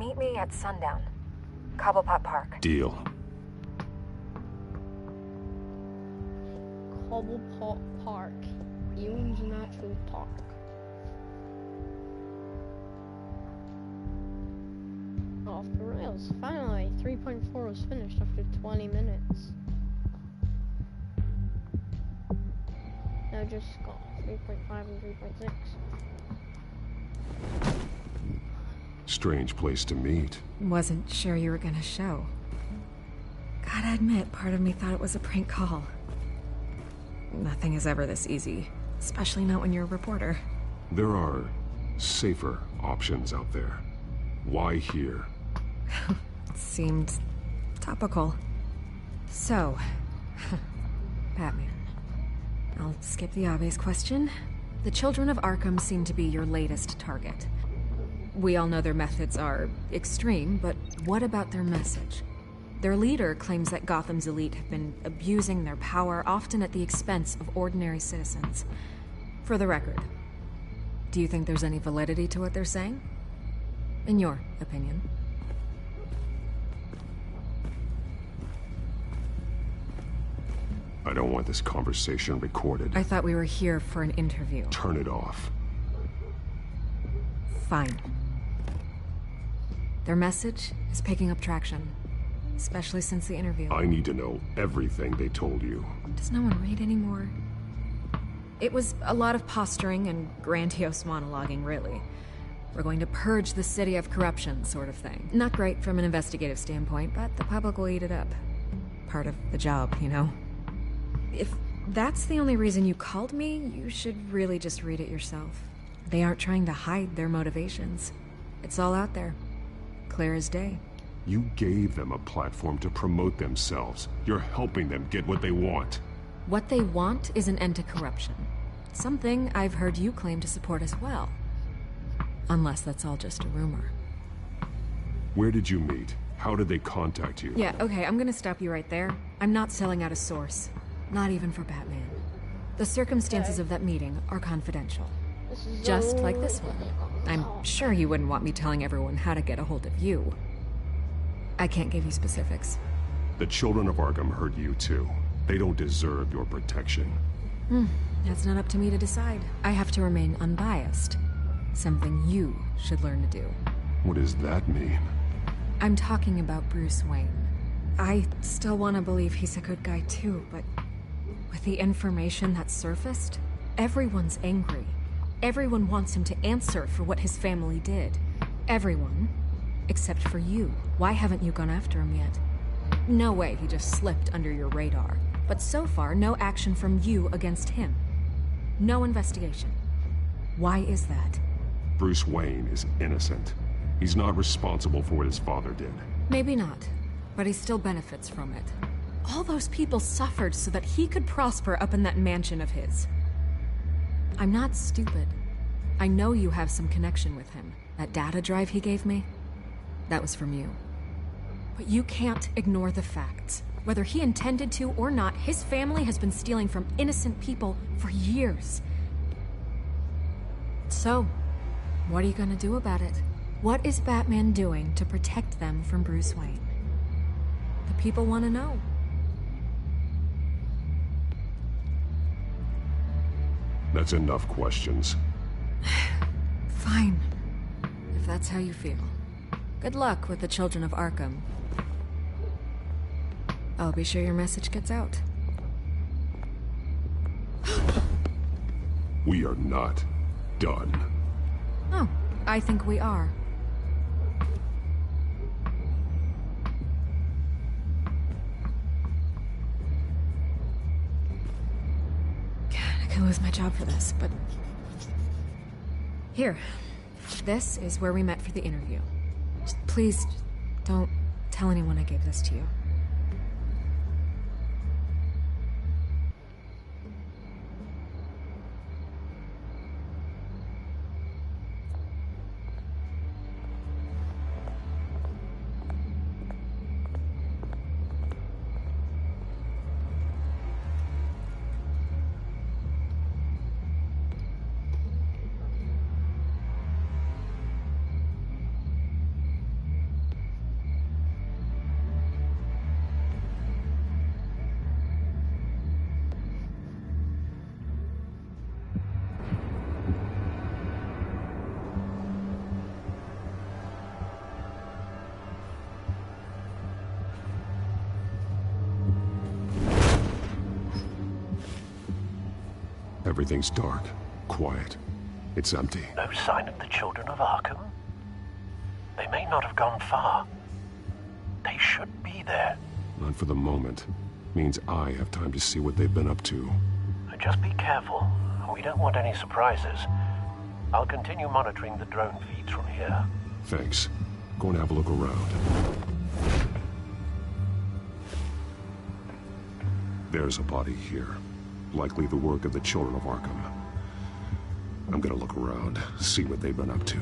Meet me at sundown. Cobblepot Park. Deal. Cobblepot Park. Ewan's Natural Park. Off the rails. Finally, 3.4 was finished after 20 minutes. Now just got 3.5 and 3.6. Strange place to meet. Wasn't sure you were gonna show. Gotta admit, part of me thought it was a prank call. Nothing is ever this easy, especially not when you're a reporter. There are safer options out there. Why here? Seemed topical. So, Batman. I'll skip the obvious question. The children of Arkham seem to be your latest target. We all know their methods are extreme, but what about their message? Their leader claims that Gotham's elite have been abusing their power, often at the expense of ordinary citizens. For the record, do you think there's any validity to what they're saying? In your opinion? I don't want this conversation recorded. I thought we were here for an interview. Turn it off. Fine. Their message is picking up traction, especially since the interview. I need to know everything they told you. Does no one read anymore? It was a lot of posturing and grandiose monologuing, really. We're going to purge the city of corruption, sort of thing. Not great from an investigative standpoint, but the public will eat it up. Part of the job, you know? If that's the only reason you called me, you should really just read it yourself. They aren't trying to hide their motivations. It's all out there. Clear as day. You gave them a platform to promote themselves. You're helping them get what they want. What they want is an end to corruption. Something I've heard you claim to support as well. Unless that's all just a rumor. Where did you meet? How did they contact you? Yeah, okay, I'm gonna stop you right there. I'm not selling out a source. Not even for Batman. The circumstances of that meeting are confidential. Just like this one. I'm sure you wouldn't want me telling everyone how to get a hold of you. I can't give you specifics. The children of Arkham heard you too. They don't deserve your protection. That's not up to me to decide. I have to remain unbiased. Something you should learn to do. What does that mean? I'm talking about Bruce Wayne. I still want to believe he's a good guy too, but with the information that surfaced, everyone's angry. Everyone wants him to answer for what his family did. Everyone, except for you. Why haven't you gone after him yet? No way he just slipped under your radar. But so far, no action from you against him. No investigation. Why is that? Bruce Wayne is innocent. He's not responsible for what his father did. Maybe not, but he still benefits from it. All those people suffered so that he could prosper up in that mansion of his. I'm not stupid. I know you have some connection with him. That data drive he gave me, that was from you. But you can't ignore the facts. Whether he intended to or not, his family has been stealing from innocent people for years. So, what are you gonna do about it? What is Batman doing to protect them from Bruce Wayne? The people want to know. That's enough questions. Fine. If that's how you feel. Good luck with the children of Arkham. I'll be sure your message gets out. We are not done. Oh, I think we are. I could lose my job for this, but... Here. This is where we met for the interview. Just please, don't tell anyone I gave this to you. Everything's dark, quiet. It's empty. No sign of the children of Arkham? They may not have gone far. They should be there. Not for the moment. Means I have time to see what they've been up to. Just be careful. We don't want any surprises. I'll continue monitoring the drone feeds from here. Thanks. Go and have a look around. There's a body here. Likely the work of the children of Arkham. I'm gonna look around, see what they've been up to.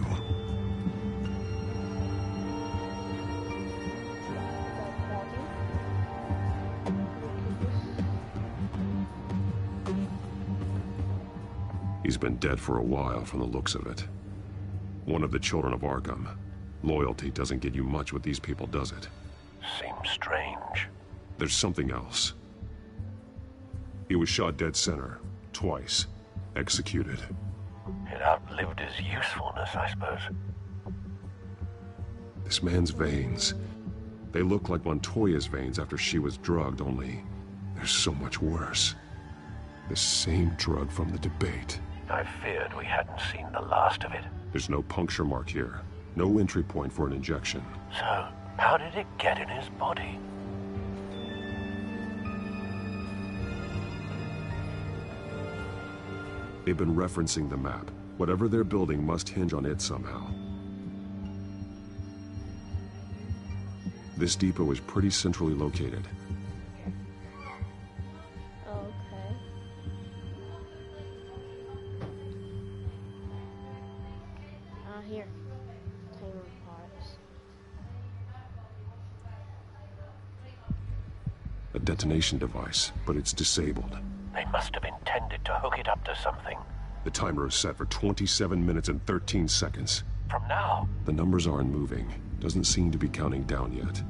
He's been dead for a while from the looks of it. One of the children of Arkham. Loyalty doesn't get you much with these people, does it? Seems strange. There's something else. He was shot dead center, twice, executed. It outlived his usefulness, I suppose. This man's veins. They look like Montoya's veins after she was drugged, only they're so much worse. The same drug from the debate. I feared we hadn't seen the last of it. There's no puncture mark here. No entry point for an injection. So, how did it get in his body? They've been referencing the map. Whatever they're building must hinge on it somehow. This depot is pretty centrally located. Okay. Here. Timer parts. A detonation device, but it's disabled. They must have intended to hook it up to something. The timer is set for 27 minutes and 13 seconds. From now? The numbers aren't moving. Doesn't seem to be counting down yet.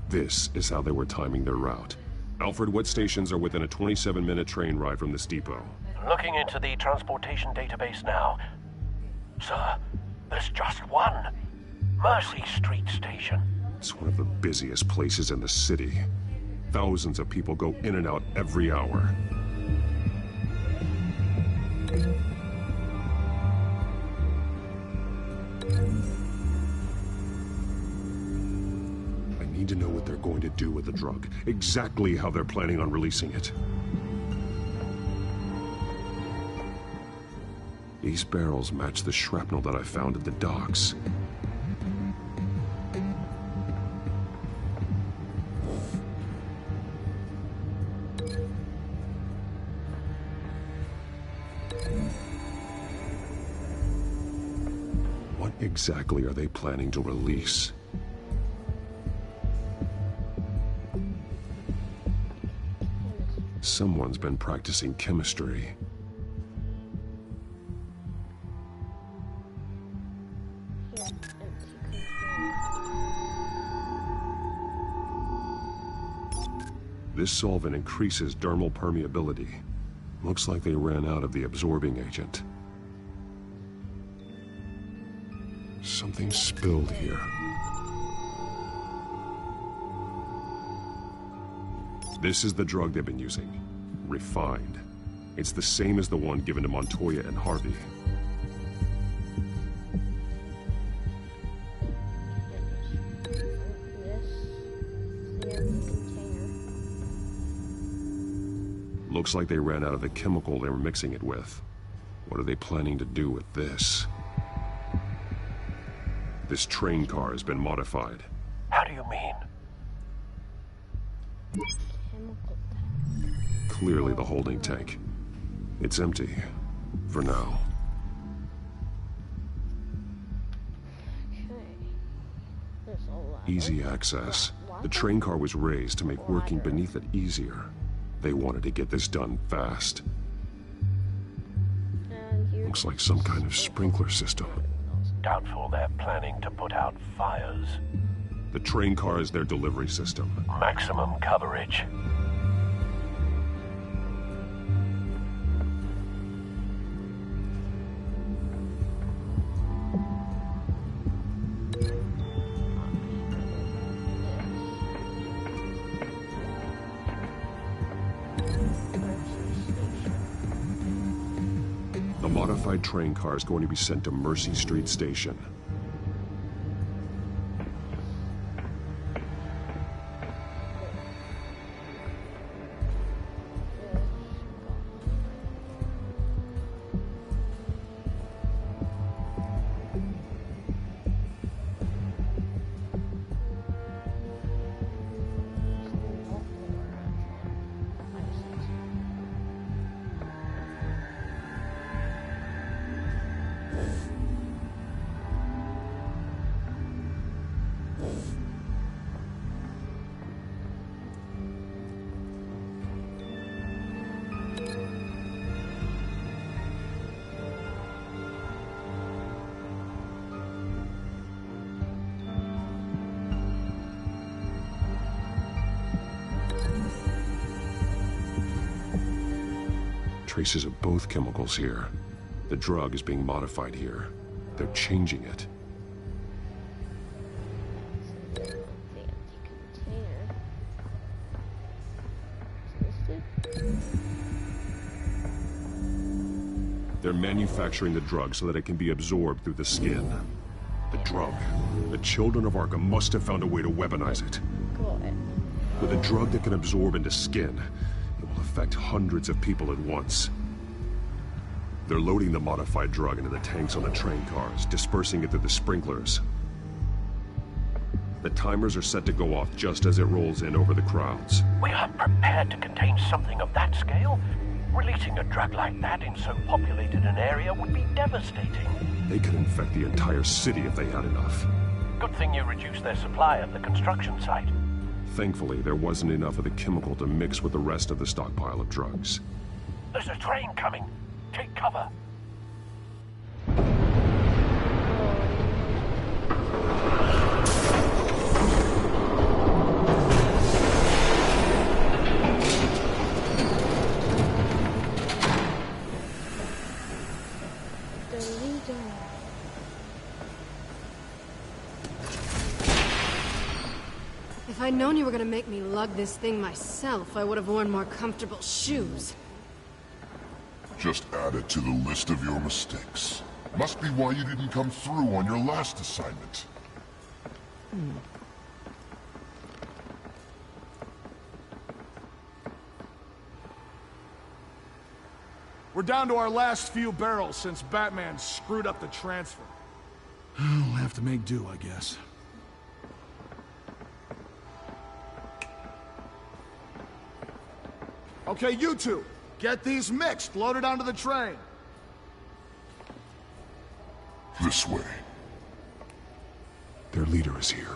This is how they were timing their route. Alfred, what stations are within a 27-minute train ride from this depot? Looking into the transportation database now. Sir, there's just one. Mercy Street Station. It's one of the busiest places in the city. Thousands of people go in and out every hour. I need to know what they're going to do with the drug. Exactly how they're planning on releasing it. These barrels match the shrapnel that I found at the docks. What exactly are they planning to release? Someone's been practicing chemistry. This solvent increases dermal permeability. Looks like they ran out of the absorbing agent. Something spilled here. This is the drug they've been using. Refined. It's the same as the one given to Montoya and Harvey. Looks like they ran out of the chemical they were mixing it with. What are they planning to do with this? This train car has been modified. How do you mean? Clearly the holding tank. It's empty. For now. Easy access. The train car was raised to make working beneath it easier. They wanted to get this done fast. Looks like some kind of sprinkler system. Doubtful they're planning to put out fires. The train car is their delivery system. Maximum coverage. The modified train car is going to be sent to Mercy Street Station. Traces of both chemicals here. The drug is being modified here. They're changing it. They're manufacturing the drug so that it can be absorbed through the skin. The drug. The children of Arkham must have found a way to weaponize it. With a drug that can absorb into skin, it will affect hundreds of people at once. They're loading the modified drug into the tanks on the train cars, dispersing it through the sprinklers. The timers are set to go off just as it rolls in over the crowds. We aren't prepared to contain something of that scale. Releasing a drug like that in so populated an area would be devastating. They could infect the entire city if they had enough. Good thing you reduced their supply at the construction site. Thankfully, there wasn't enough of the chemical to mix with the rest of the stockpile of drugs. There's a train coming. Take cover. If I'd known you were gonna make me lug this thing myself, I would have worn more comfortable shoes. Just add it to the list of your mistakes. Must be why you didn't come through on your last assignment. We're down to our last few barrels since Batman screwed up the transfer. We'll have to make do, I guess. Okay, you two, get these mixed, loaded onto the train. This way. Their leader is here,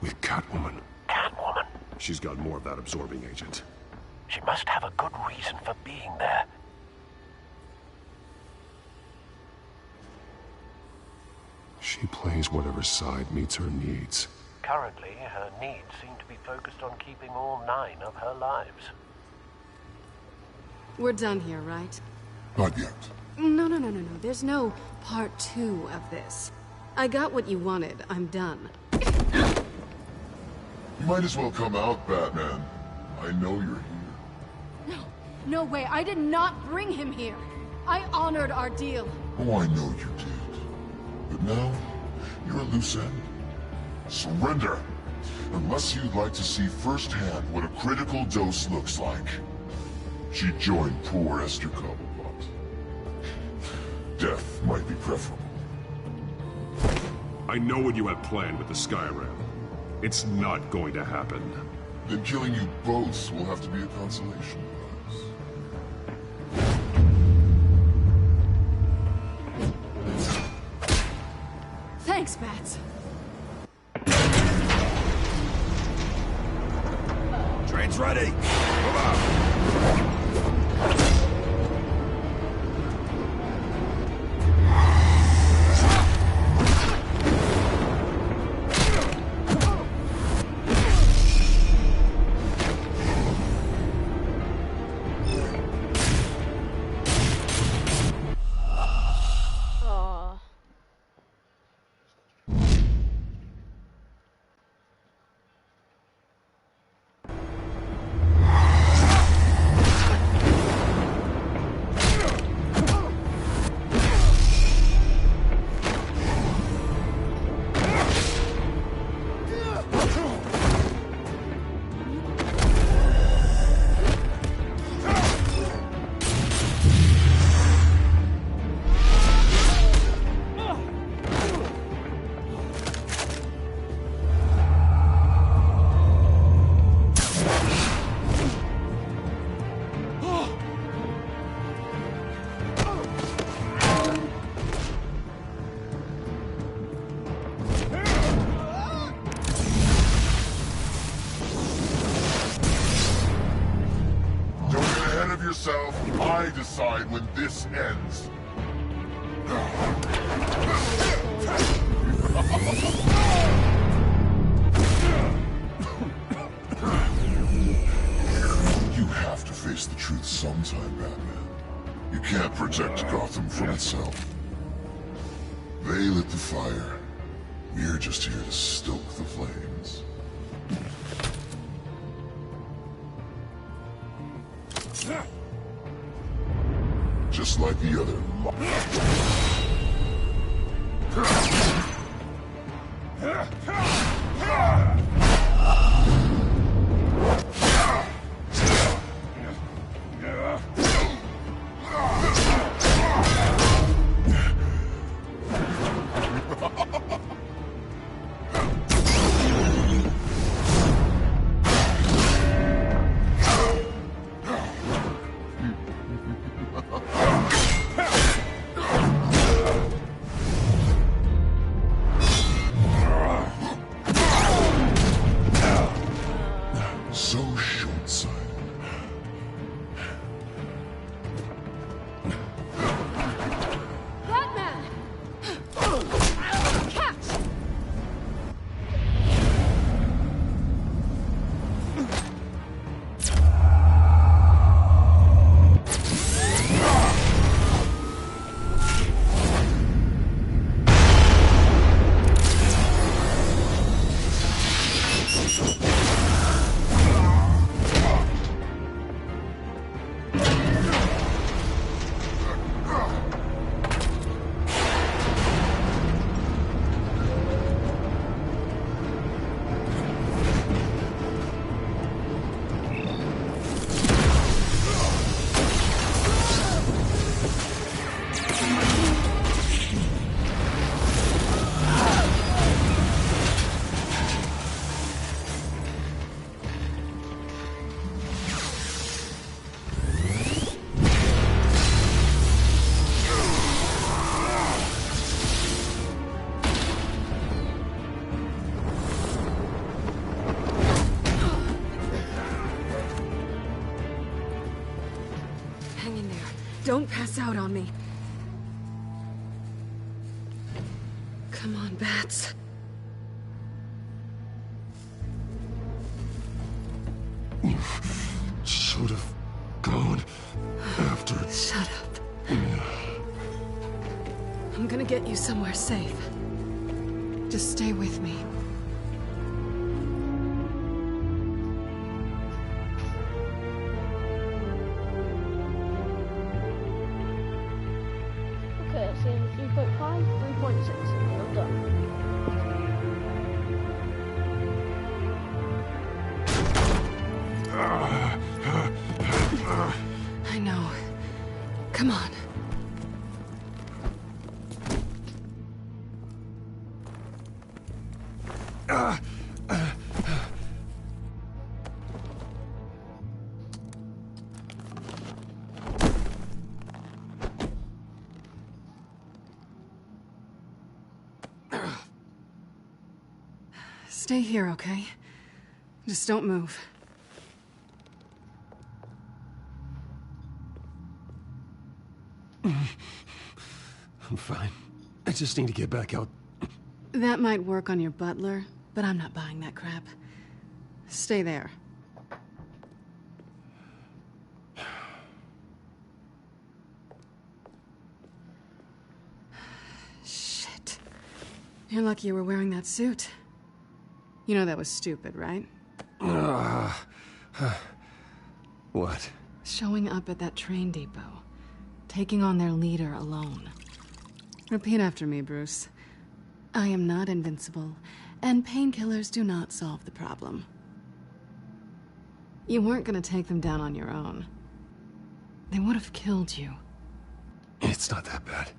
with Catwoman. Catwoman? She's got more of that absorbing agent. She must have a good reason for being there. She plays whatever side meets her needs. Currently, her needs seem to be focused on keeping all 9 of her lives. We're done here, right? Not yet. No. There's no part 2 of this. I got what you wanted. I'm done. You might as well come out, Batman. I know you're here. No way. I did not bring him here. I honored our deal. Oh, I know you did. But now, you're a loose end. Surrender! Unless you'd like to see firsthand what a critical dose looks like. She joined poor Esther Cobblepot. Death might be preferable. I know what you have planned with the Skyrim. It's not going to happen. Then killing you both will have to be a consolation prize. Thanks, Bats. Train's ready! Come on! yourself. I decide when this ends. You have to face the truth sometime, Batman. You can't protect Gotham from itself. They lit the fire. We're just here to stoke the flames. Just like the other. So short-sighted. Batman! Catch! Hang in there. Don't pass out on me. Come on, Bats. You should have gone after... Shut up. I'm gonna get you somewhere safe. Just stay with me. Okay, so 3.5, 3.6, and we're done. I know. Come on. Stay here, okay? Just don't move. I'm fine. I just need to get back out. That might work on your butler, but I'm not buying that crap. Stay there. Shit. You're lucky you were wearing that suit. You know that was stupid, right? What? Showing up at that train depot. Taking on their leader alone. Repeat after me, Bruce. I am not invincible, and painkillers do not solve the problem. You weren't gonna take them down on your own. They would have killed you. It's not that bad.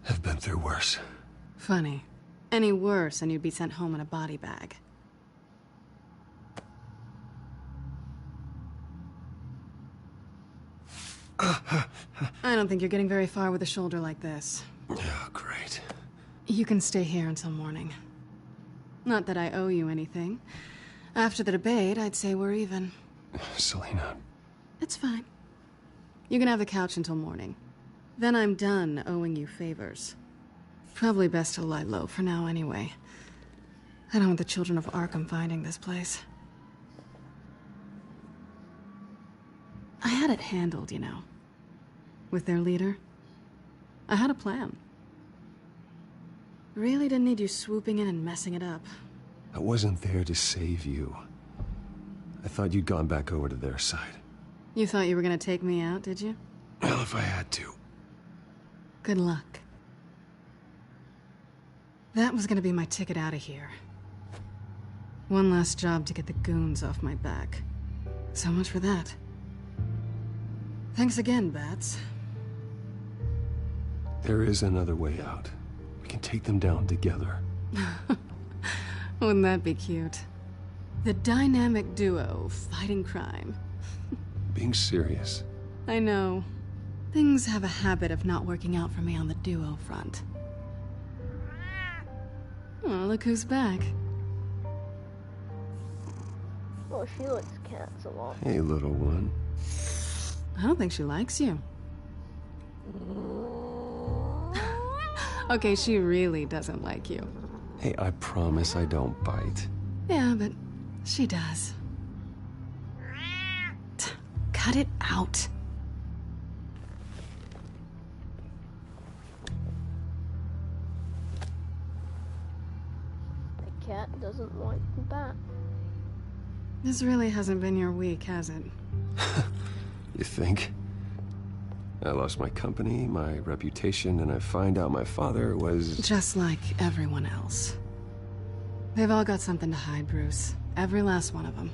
I've been through worse. Funny. Any worse, and you'd be sent home in a body bag. I don't think you're getting very far with a shoulder like this. Oh, great. You can stay here until morning. Not that I owe you anything. After the debate, I'd say we're even. Selena. It's fine. You can have the couch until morning. Then I'm done owing you favors. Probably best to lie low for now anyway. I don't want the children of Arkham finding this place. I had it handled, you know. With their leader. I had a plan. Really didn't need you swooping in and messing it up. I wasn't there to save you. I thought you'd gone back over to their side. You thought you were gonna take me out, did you? Well, if I had to. Good luck. That was gonna be my ticket out of here. One last job to get the goons off my back. So much for that. Thanks again, Bats. There is another way out. We can take them down together. Wouldn't that be cute? The dynamic duo fighting crime. Being serious. I know. Things have a habit of not working out for me on the duo front. Oh, look who's back. Well, she likes cats a lot. Hey, little one. I don't think she likes you. Okay, she really doesn't like you. Hey, I promise I don't bite. Yeah, but she does. Cut it out. The cat doesn't like the bat. This really hasn't been your week, has it? You think? I lost my company, my reputation, and I find out my father was... Just like everyone else. They've all got something to hide, Bruce. Every last one of them.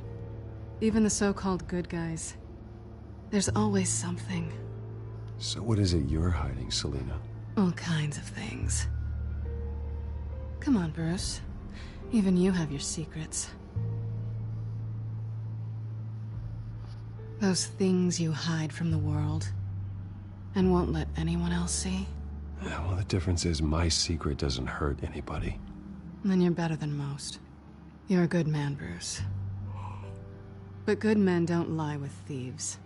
Even the so-called good guys. There's always something. So what is it you're hiding, Selina? All kinds of things. Come on, Bruce. Even you have your secrets. Those things you hide from the world and won't let anyone else see. Yeah, well, the difference is my secret doesn't hurt anybody. Then you're better than most. You're a good man, Bruce. But good men don't lie with thieves.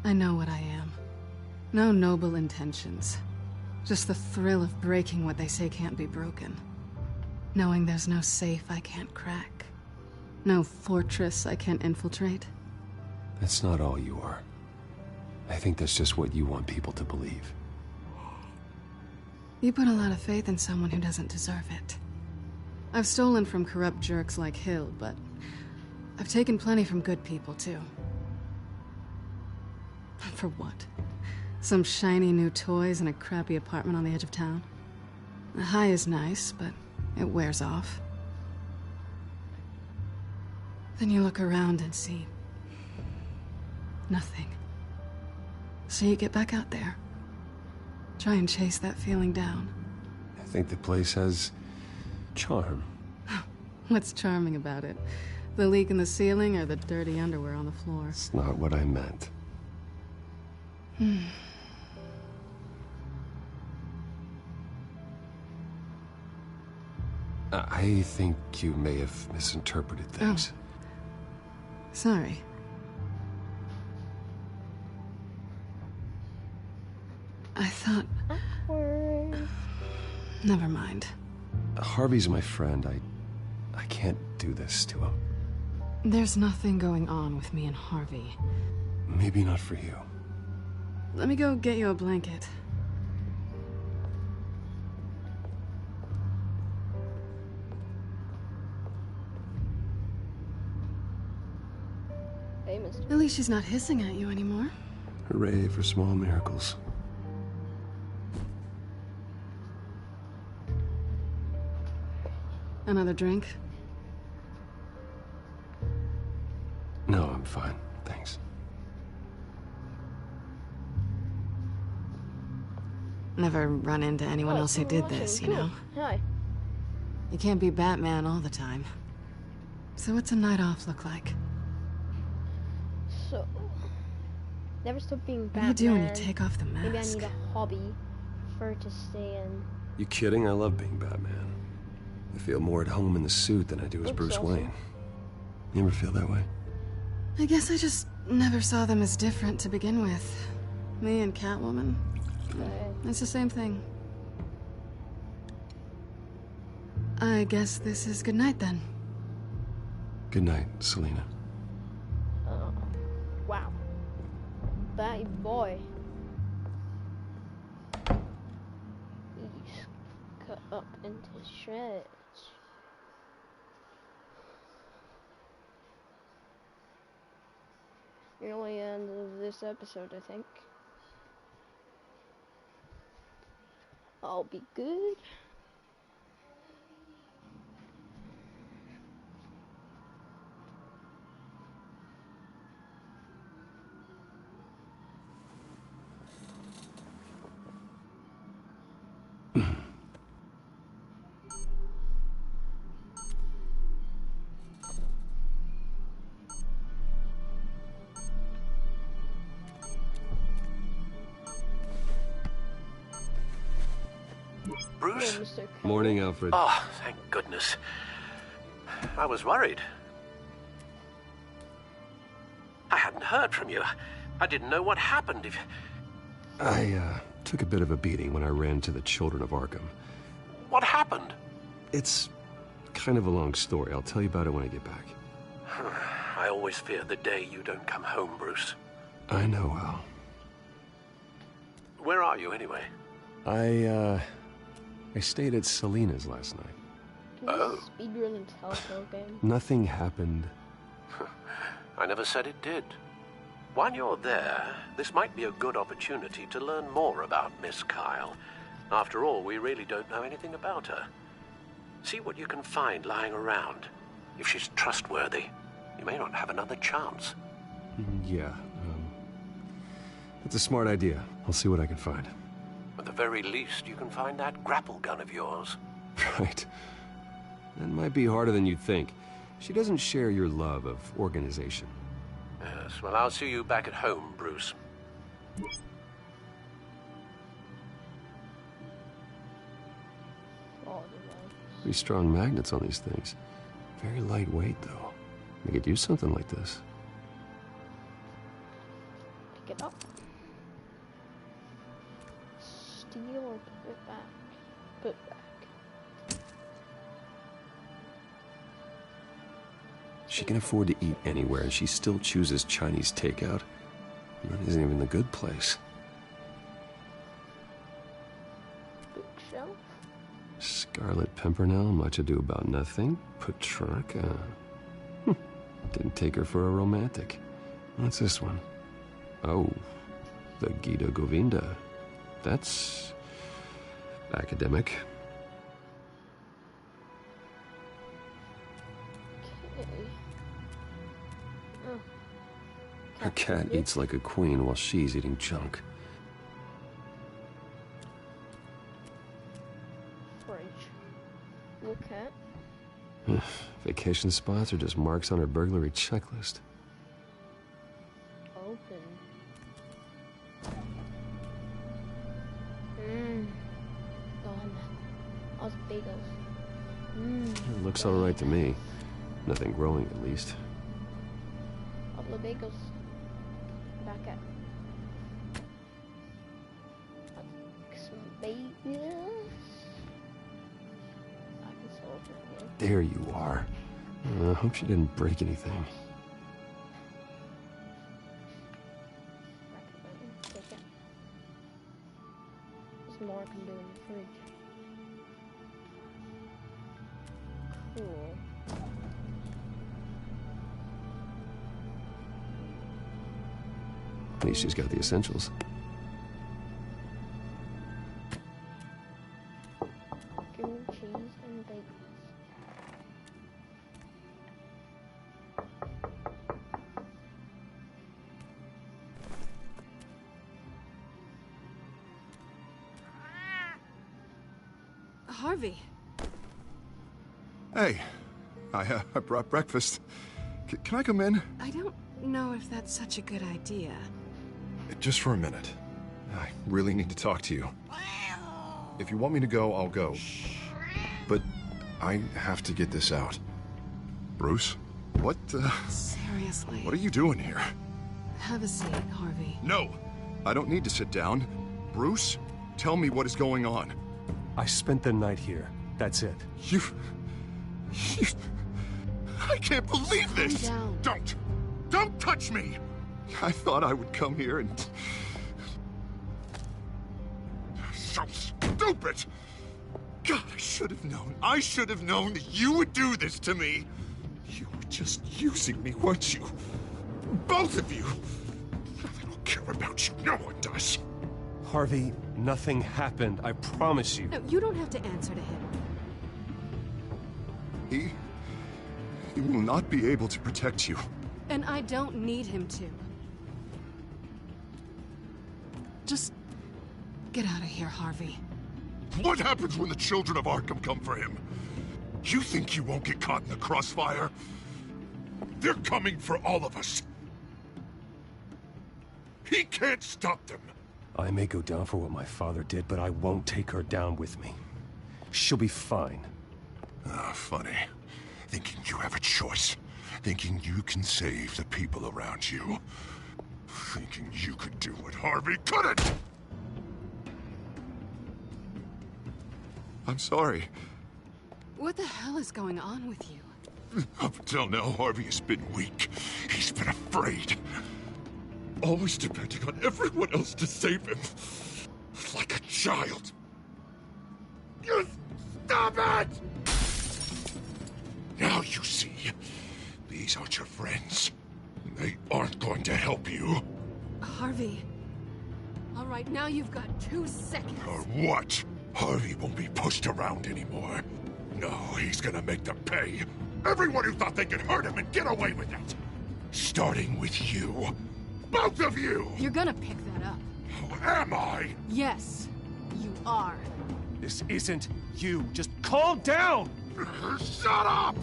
I know what I am. No noble intentions. Just the thrill of breaking what they say can't be broken. Knowing there's no safe I can't crack. No fortress I can't infiltrate. That's not all you are. I think that's just what you want people to believe. You put a lot of faith in someone who doesn't deserve it. I've stolen from corrupt jerks like Hill, but I've taken plenty from good people, too. For what? Some shiny new toys and a crappy apartment on the edge of town? The high is nice, but it wears off. Then you look around and see nothing. So you get back out there. Try and chase that feeling down. I think the place has charm. What's charming about it? The leak in the ceiling or the dirty underwear on the floor? It's not what I meant. I think you may have misinterpreted things. Oh. Sorry. I thought... Never mind. Harvey's my friend. I can't do this to him. There's nothing going on with me and Harvey. Maybe not for you. Let me go get you a blanket. Hey, mister. At least she's not hissing at you anymore. Hooray for small miracles. Another drink? No, I'm fine. Thanks. Never run into anyone else who did this, you know? Hi. You can't be Batman all the time. So what's a night off look like? So... Never stop being Batman. What do you do when you take off the mask? Maybe I need a hobby for her to stay in. You kidding? I love being Batman. I feel more at home in the suit than I do as Bruce Wayne. You ever feel that way? I guess I just never saw them as different to begin with. Me and Catwoman, it's the same thing. I guess this is good night then. Good night, Selina. Wow. Batty boy. He's cut up into shreds. Nearly end of this episode, I think. I'll be good. Bruce? Morning, Alfred. Oh, thank goodness. I was worried. I hadn't heard from you. I didn't know what happened. I took a bit of a beating when I ran to the Children of Arkham. What happened? It's kind of a long story. I'll tell you about it when I get back. I always fear the day you don't come home, Bruce. I know, Al. Where are you, anyway? I stayed at Selina's last night. Oh. Speedrun a telltale game. Nothing happened. I never said it did. While you're there, this might be a good opportunity to learn more about Miss Kyle. After all, we really don't know anything about her. See what you can find lying around. If she's trustworthy, you may not have another chance. Yeah, that's a smart idea. I'll see what I can find. At the very least, you can find that grapple gun of yours. Right. That might be harder than you'd think. She doesn't share your love of organization. Yes, well, I'll see you back at home, Bruce. Pretty strong magnets on these things. Very lightweight, though. They could use something like this. Pick it up. Steal or put it back? Put it back. She can afford to eat anywhere, and she still chooses Chinese takeout. And that isn't even the good place. Bookshelf? Scarlet Pimpernel, much ado about nothing. Petrarca. Didn't take her for a romantic. What's this one? Oh, the Gita Govinda. That's academic. Okay. Oh. Her cat eats like a queen while she's eating junk. Fridge. Look at. Vacation spots are just marks on her burglary checklist. Open. Gone. All the bagels. It looks all right to me. Nothing growing, at least. All the bagels. Back at. Some bagels. I can sell it again. There you are. I hope she didn't break anything. Take it. There's more I can do in the fridge. Cool. At least she's got the essentials. Green cheese and bagels. Harvey. Hey, I brought breakfast. Can I come in? I don't know if that's such a good idea. Just for a minute. I really need to talk to you. If you want me to go, I'll go. But I have to get this out. Bruce? What, Seriously? What are you doing here? Have a seat, Harvey. No! I don't need to sit down. Bruce, tell me what is going on. I spent the night here. That's it. You... I can't believe this! Calm down. Don't touch me! I thought I would come here and... So stupid! God, I should have known. I should have known that you would do this to me. You were just using me, weren't you? Both of you. I don't care about you. No one does. Harvey, nothing happened. I promise you. No, you don't have to answer to him. He will not be able to protect you. And I don't need him to. Just get out of here, Harvey. What happens when the children of Arkham come for him? You think you won't get caught in the crossfire? They're coming for all of us. He can't stop them. I may go down for what my father did, but I won't take her down with me. She'll be fine. Ah, funny. Thinking you have a choice. Thinking you can save the people around you. Thinking you could do what Harvey couldn't! I'm sorry. What the hell is going on with you? Up until now, Harvey has been weak. He's been afraid. Always depending on everyone else to save him. Like a child. You stop it! Now you see. These aren't your friends. They aren't going to help you. Harvey. All right, now you've got 2 seconds. Or what? Harvey won't be pushed around anymore. No, he's gonna make them pay. Everyone who thought they could hurt him and get away with it. Starting with you. Both of you! You're gonna pick that up. Oh, am I? Yes, you are. This isn't you. Just calm down! Shut up!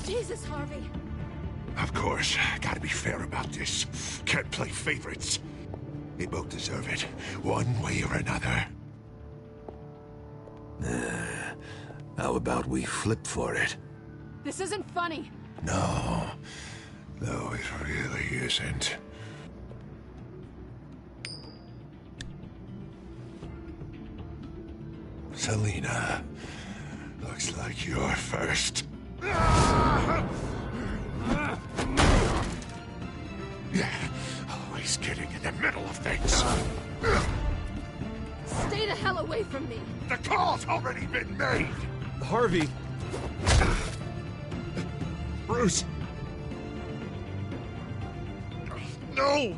Jesus, Harvey. Of course, gotta be fair about this. Can't play favorites. They both deserve it, one way or another. How about we flip for it? This isn't funny. No, it really isn't. Selina, looks like you're first. Yeah, always getting in the middle of things. Stay the hell away from me. The call's already been made. Harvey. Bruce. No, I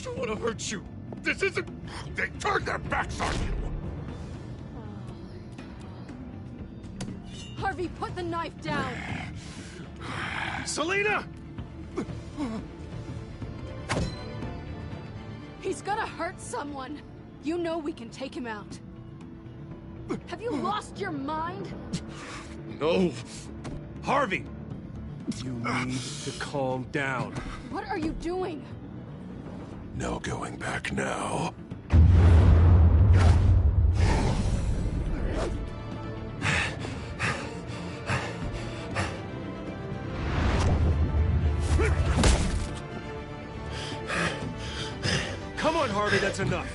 don't want to hurt you. This isn't... They turned their backs on you. Harvey, put the knife down. Selina! He's gonna hurt someone. You know we can take him out. Have you lost your mind? No. Harvey! You need to calm down. What are you doing? No going back now. Come on, Harvey, that's enough.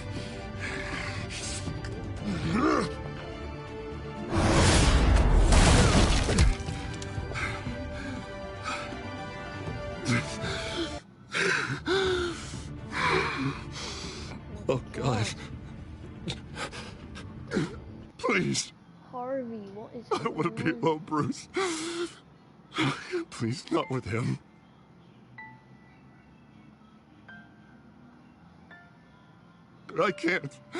Oh, God. Please. Harvey, what is I don't want to be alone, Bruce. Please, not with him. But I can't. Oh,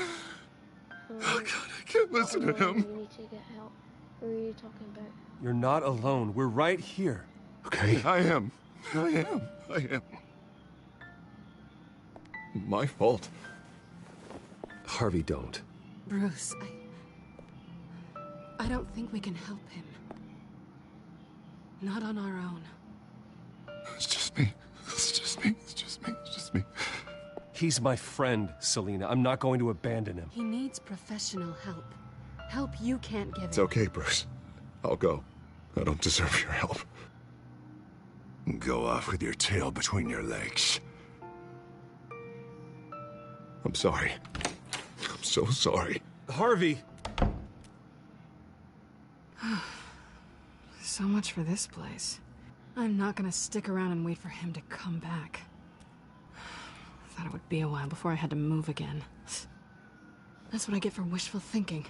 God, I can't listen to him. We need to get help. What are you talking about? You're not alone. We're right here. Okay, I am. My fault. Harvey, don't. Bruce, I don't think we can help him. Not on our own. It's just me. He's my friend, Selina. I'm not going to abandon him. He needs professional help. Help you can't give It's him. okay, Bruce. I'll go. I don't deserve your help. Go off with your tail between your legs. I'm sorry. I'm so sorry. Harvey! So much for this place. I'm not gonna stick around and wait for him to come back. Thought it would be a while before I had to move again. That's what I get for wishful thinking.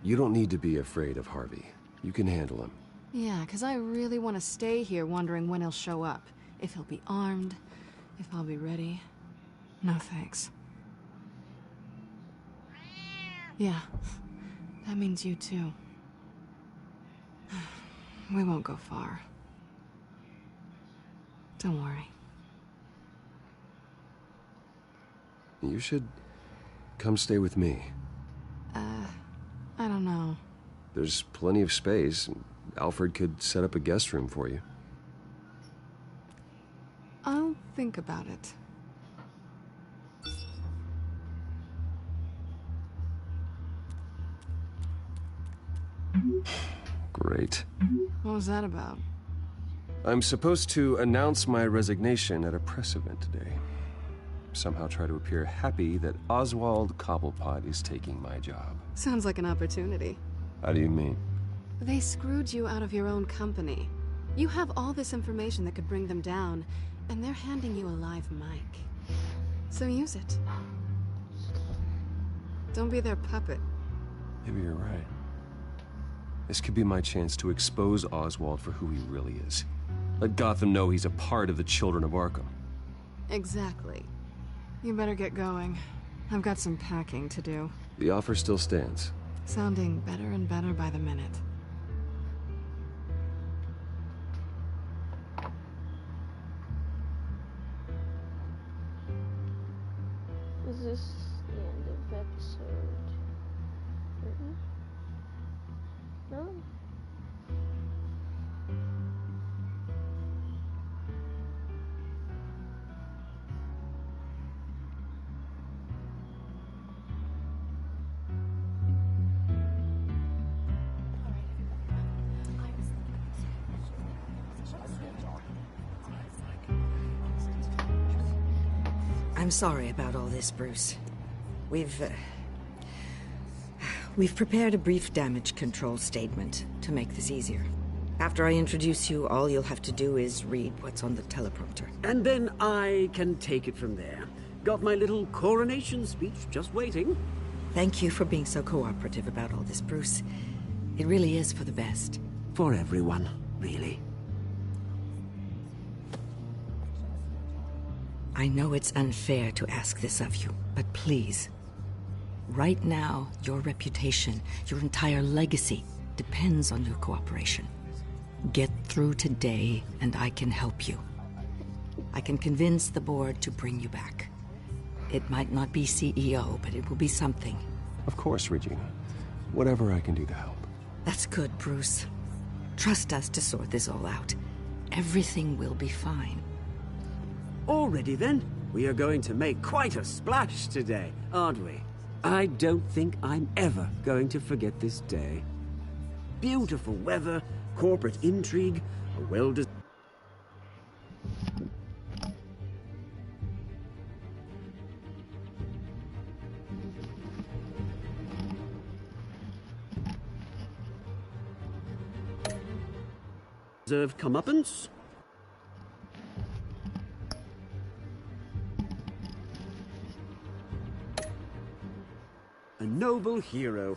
You don't need to be afraid of Harvey. You can handle him. Yeah, because I really want to stay here wondering when he'll show up. If he'll be armed, if I'll be ready. No thanks. Yeah, that means you too. We won't go far. Don't worry. You should come stay with me. I don't know. There's plenty of space. Alfred could set up a guest room for you. I'll think about it. Great. What was that about? I'm supposed to announce my resignation at a press event today. Somehow try to appear happy that Oswald Cobblepot is taking my job. Sounds like an opportunity. How do you mean? They screwed you out of your own company. You have all this information that could bring them down, and they're handing you a live mic. So use it. Don't be their puppet. Maybe you're right. This could be my chance to expose Oswald for who he really is. Let Gotham know he's a part of the Children of Arkham. Exactly. You better get going. I've got some packing to do. The offer still stands. Sounding better and better by the minute. Is this the end of episode 3? No? I'm sorry about all this, Bruce. We've prepared a brief damage control statement to make this easier. After I introduce you, all you'll have to do is read what's on the teleprompter. And then I can take it from there. Got my little coronation speech just waiting. Thank you for being so cooperative about all this, Bruce. It really is for the best. For everyone, really. I know it's unfair to ask this of you, but please. Right now, your reputation, your entire legacy, depends on your cooperation. Get through today, and I can help you. I can convince the board to bring you back. It might not be CEO, but it will be something. Of course, Regina. Whatever I can do to help. That's good, Bruce. Trust us to sort this all out. Everything will be fine. Already then, we are going to make quite a splash today, aren't we? I don't think I'm ever going to forget this day. Beautiful weather, corporate intrigue, a well-deserved... comeuppance. A noble hero.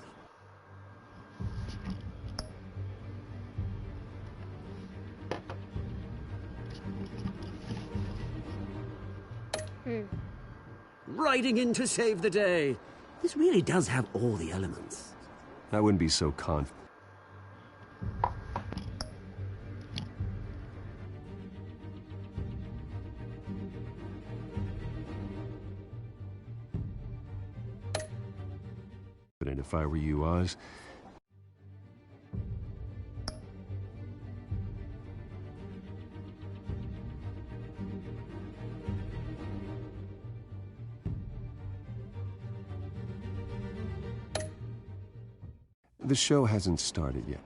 Riding in to save the day. This really does have all the elements. I wouldn't be so confident. If I were you, Oz. The show hasn't started yet.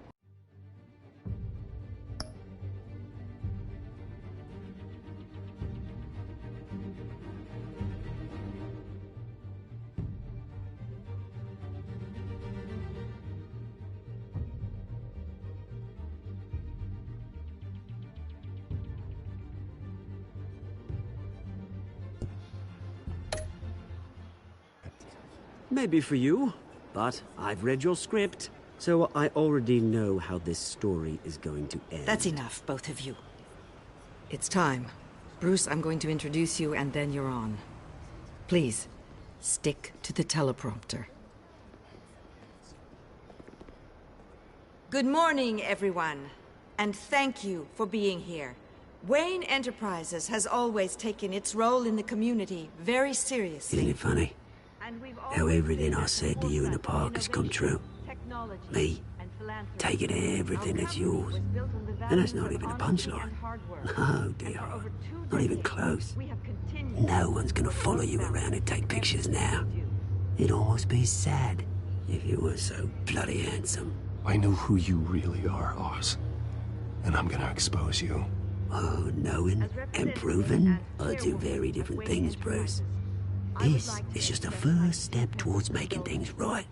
Maybe for you, but I've read your script, so I already know how this story is going to end. That's enough, both of you. It's time. Bruce, I'm going to introduce you, and then you're on. Please, stick to the teleprompter. Good morning, everyone, and thank you for being here. Wayne Enterprises has always taken its role in the community very seriously. Isn't it funny? How everything I said to you in the park has come true. Me, taking everything that's yours. And that's not even a punchline. No, dear. Not even close. No one's gonna follow you around and take pictures now. It'd almost be sad if you were so bloody handsome. I know who you really are, Oz. And I'm gonna expose you. Oh, knowing and proving are two very different things, Bruce. This is just a first step towards making things right.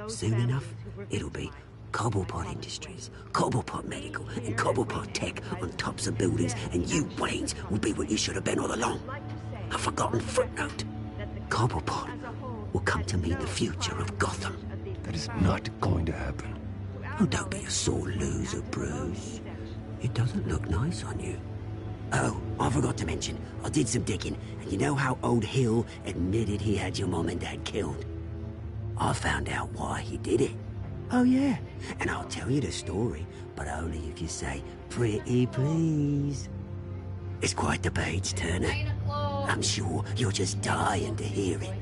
Soon enough, it'll be Cobblepot Industries, Cobblepot Medical, and Cobblepot Tech on tops of buildings, and you, Waynes, will be what you should have been all along. A forgotten footnote. Cobblepot will come to mean the future of Gotham. That is not going to happen. Oh, don't be a sore loser, Bruce. It doesn't look nice on you. Oh, I forgot to mention, I did some digging, and you know how old Hill admitted he had your mom and dad killed? I found out why he did it. Oh yeah, and I'll tell you the story, but only if you say, pretty please. It's quite the page turner. I'm sure you're just dying to hear it.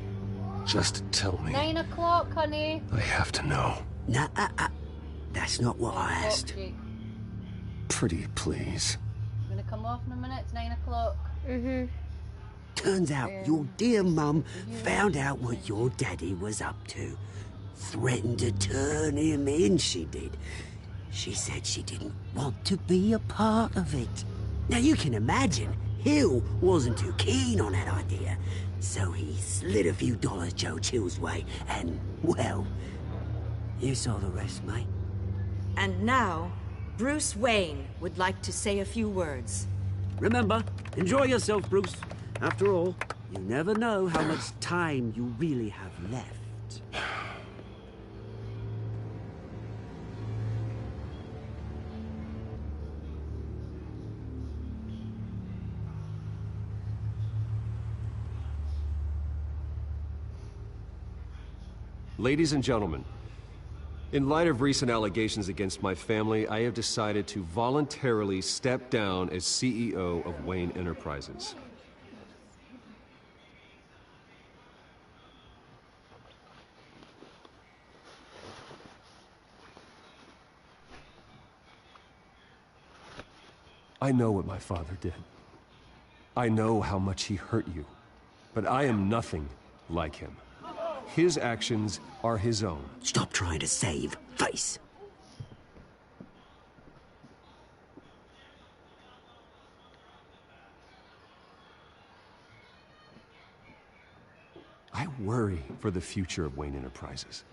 Just tell me. 9 o'clock, honey. I have to know. Nah, that's not what I asked. Pretty please. I'm gonna come off in a minute, it's 9 o'clock. Turns out your dear mum found out what your daddy was up to. Threatened to turn him in, she did. She said she didn't want to be a part of it. Now you can imagine, Hill wasn't too keen on that idea. So he slid a few dollars Joe Chill's way, and, well, you saw the rest, mate. And now, Bruce Wayne would like to say a few words. Remember, enjoy yourself, Bruce. After all, you never know how much time you really have left. Ladies and gentlemen, in light of recent allegations against my family, I have decided to voluntarily step down as CEO of Wayne Enterprises. I know what my father did. I know how much he hurt you, but I am nothing like him. His actions are his own. Stop trying to save face. I worry for the future of Wayne Enterprises.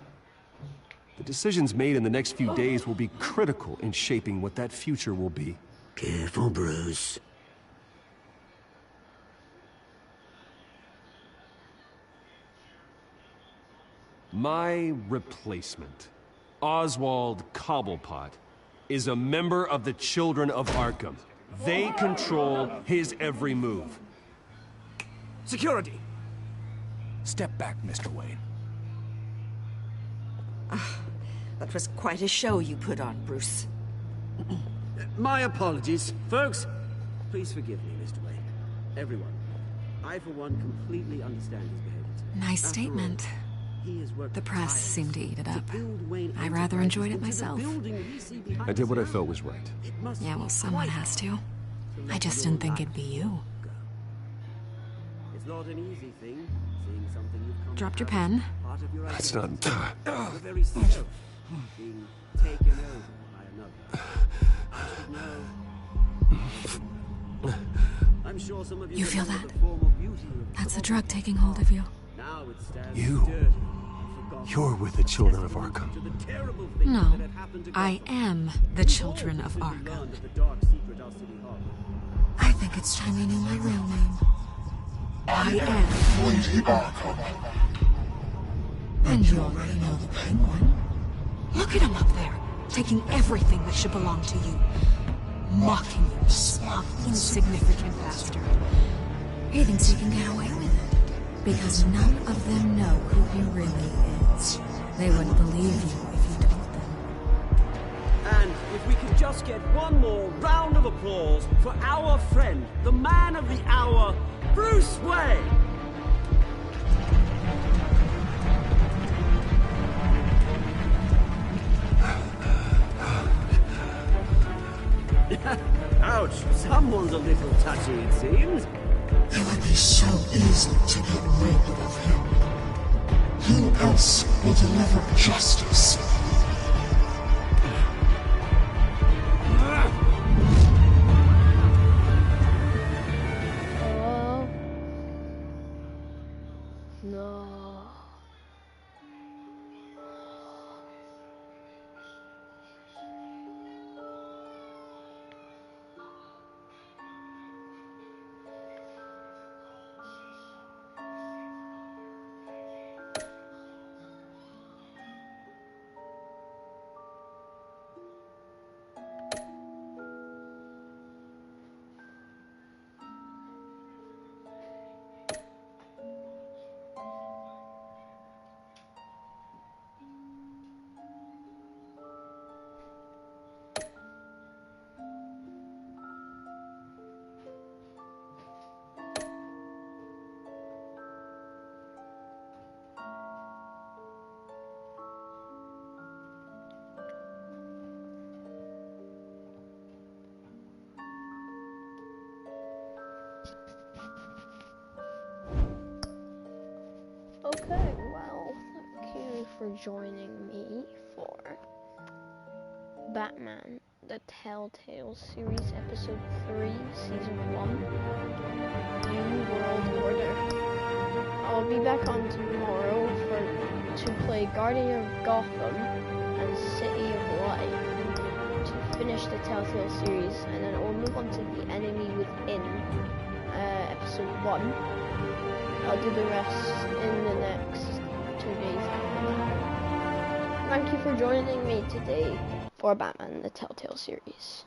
The decisions made in the next few days will be critical in shaping what that future will be. Careful, Bruce. My replacement, Oswald Cobblepot, is a member of the Children of Arkham. They control his every move. Security! Step back, Mr. Wayne. That was quite a show you put on, Bruce. My apologies. Folks, please forgive me, Mr. Wayne. Everyone. I, for one, completely understand his behavior. Nice statement. The press seemed to eat it up. I rather enjoyed it myself. I did what I felt was right. Yeah, well, someone has to. I just didn't think it'd be you. It's not an easy thing, seeing something you've come Dropped your pen. That's not... very slow, being taken over by another. No. I'm sure some of You feel remember that? the form of beauty of That's the drug taking hold of you. now it stands You. dirty, You're with the Children of Arkham. to the terrible things No, that had happened to I am the Children of Arkham. learned of the dark secret our city harbored. I think it's time you knew my real name. I am Lady Arkham. And you already know the Penguin. Look at him up there, taking everything that should belong to you. Mocking you, smug, insignificant bastard. He thinks he can get away with it. Because none of them know who he really is. They wouldn't believe you if you told them. And if we could just get one more round of applause for our friend, the man of the hour, Bruce Wayne! Ouch, someone's a little touchy, it seems. It would be so easy to get rid of him. Who else will deliver justice? Oh. No. Okay, well, thank you for joining me for Batman, the Telltale series, episode 3, season 1, New World Order. I'll be back on tomorrow to play Guardian of Gotham and City of Light to finish the Telltale series, and then I'll move on to The Enemy Within, episode 1. I'll do the rest in the next 2 days after that. Thank you for joining me today for Batman, the Telltale series.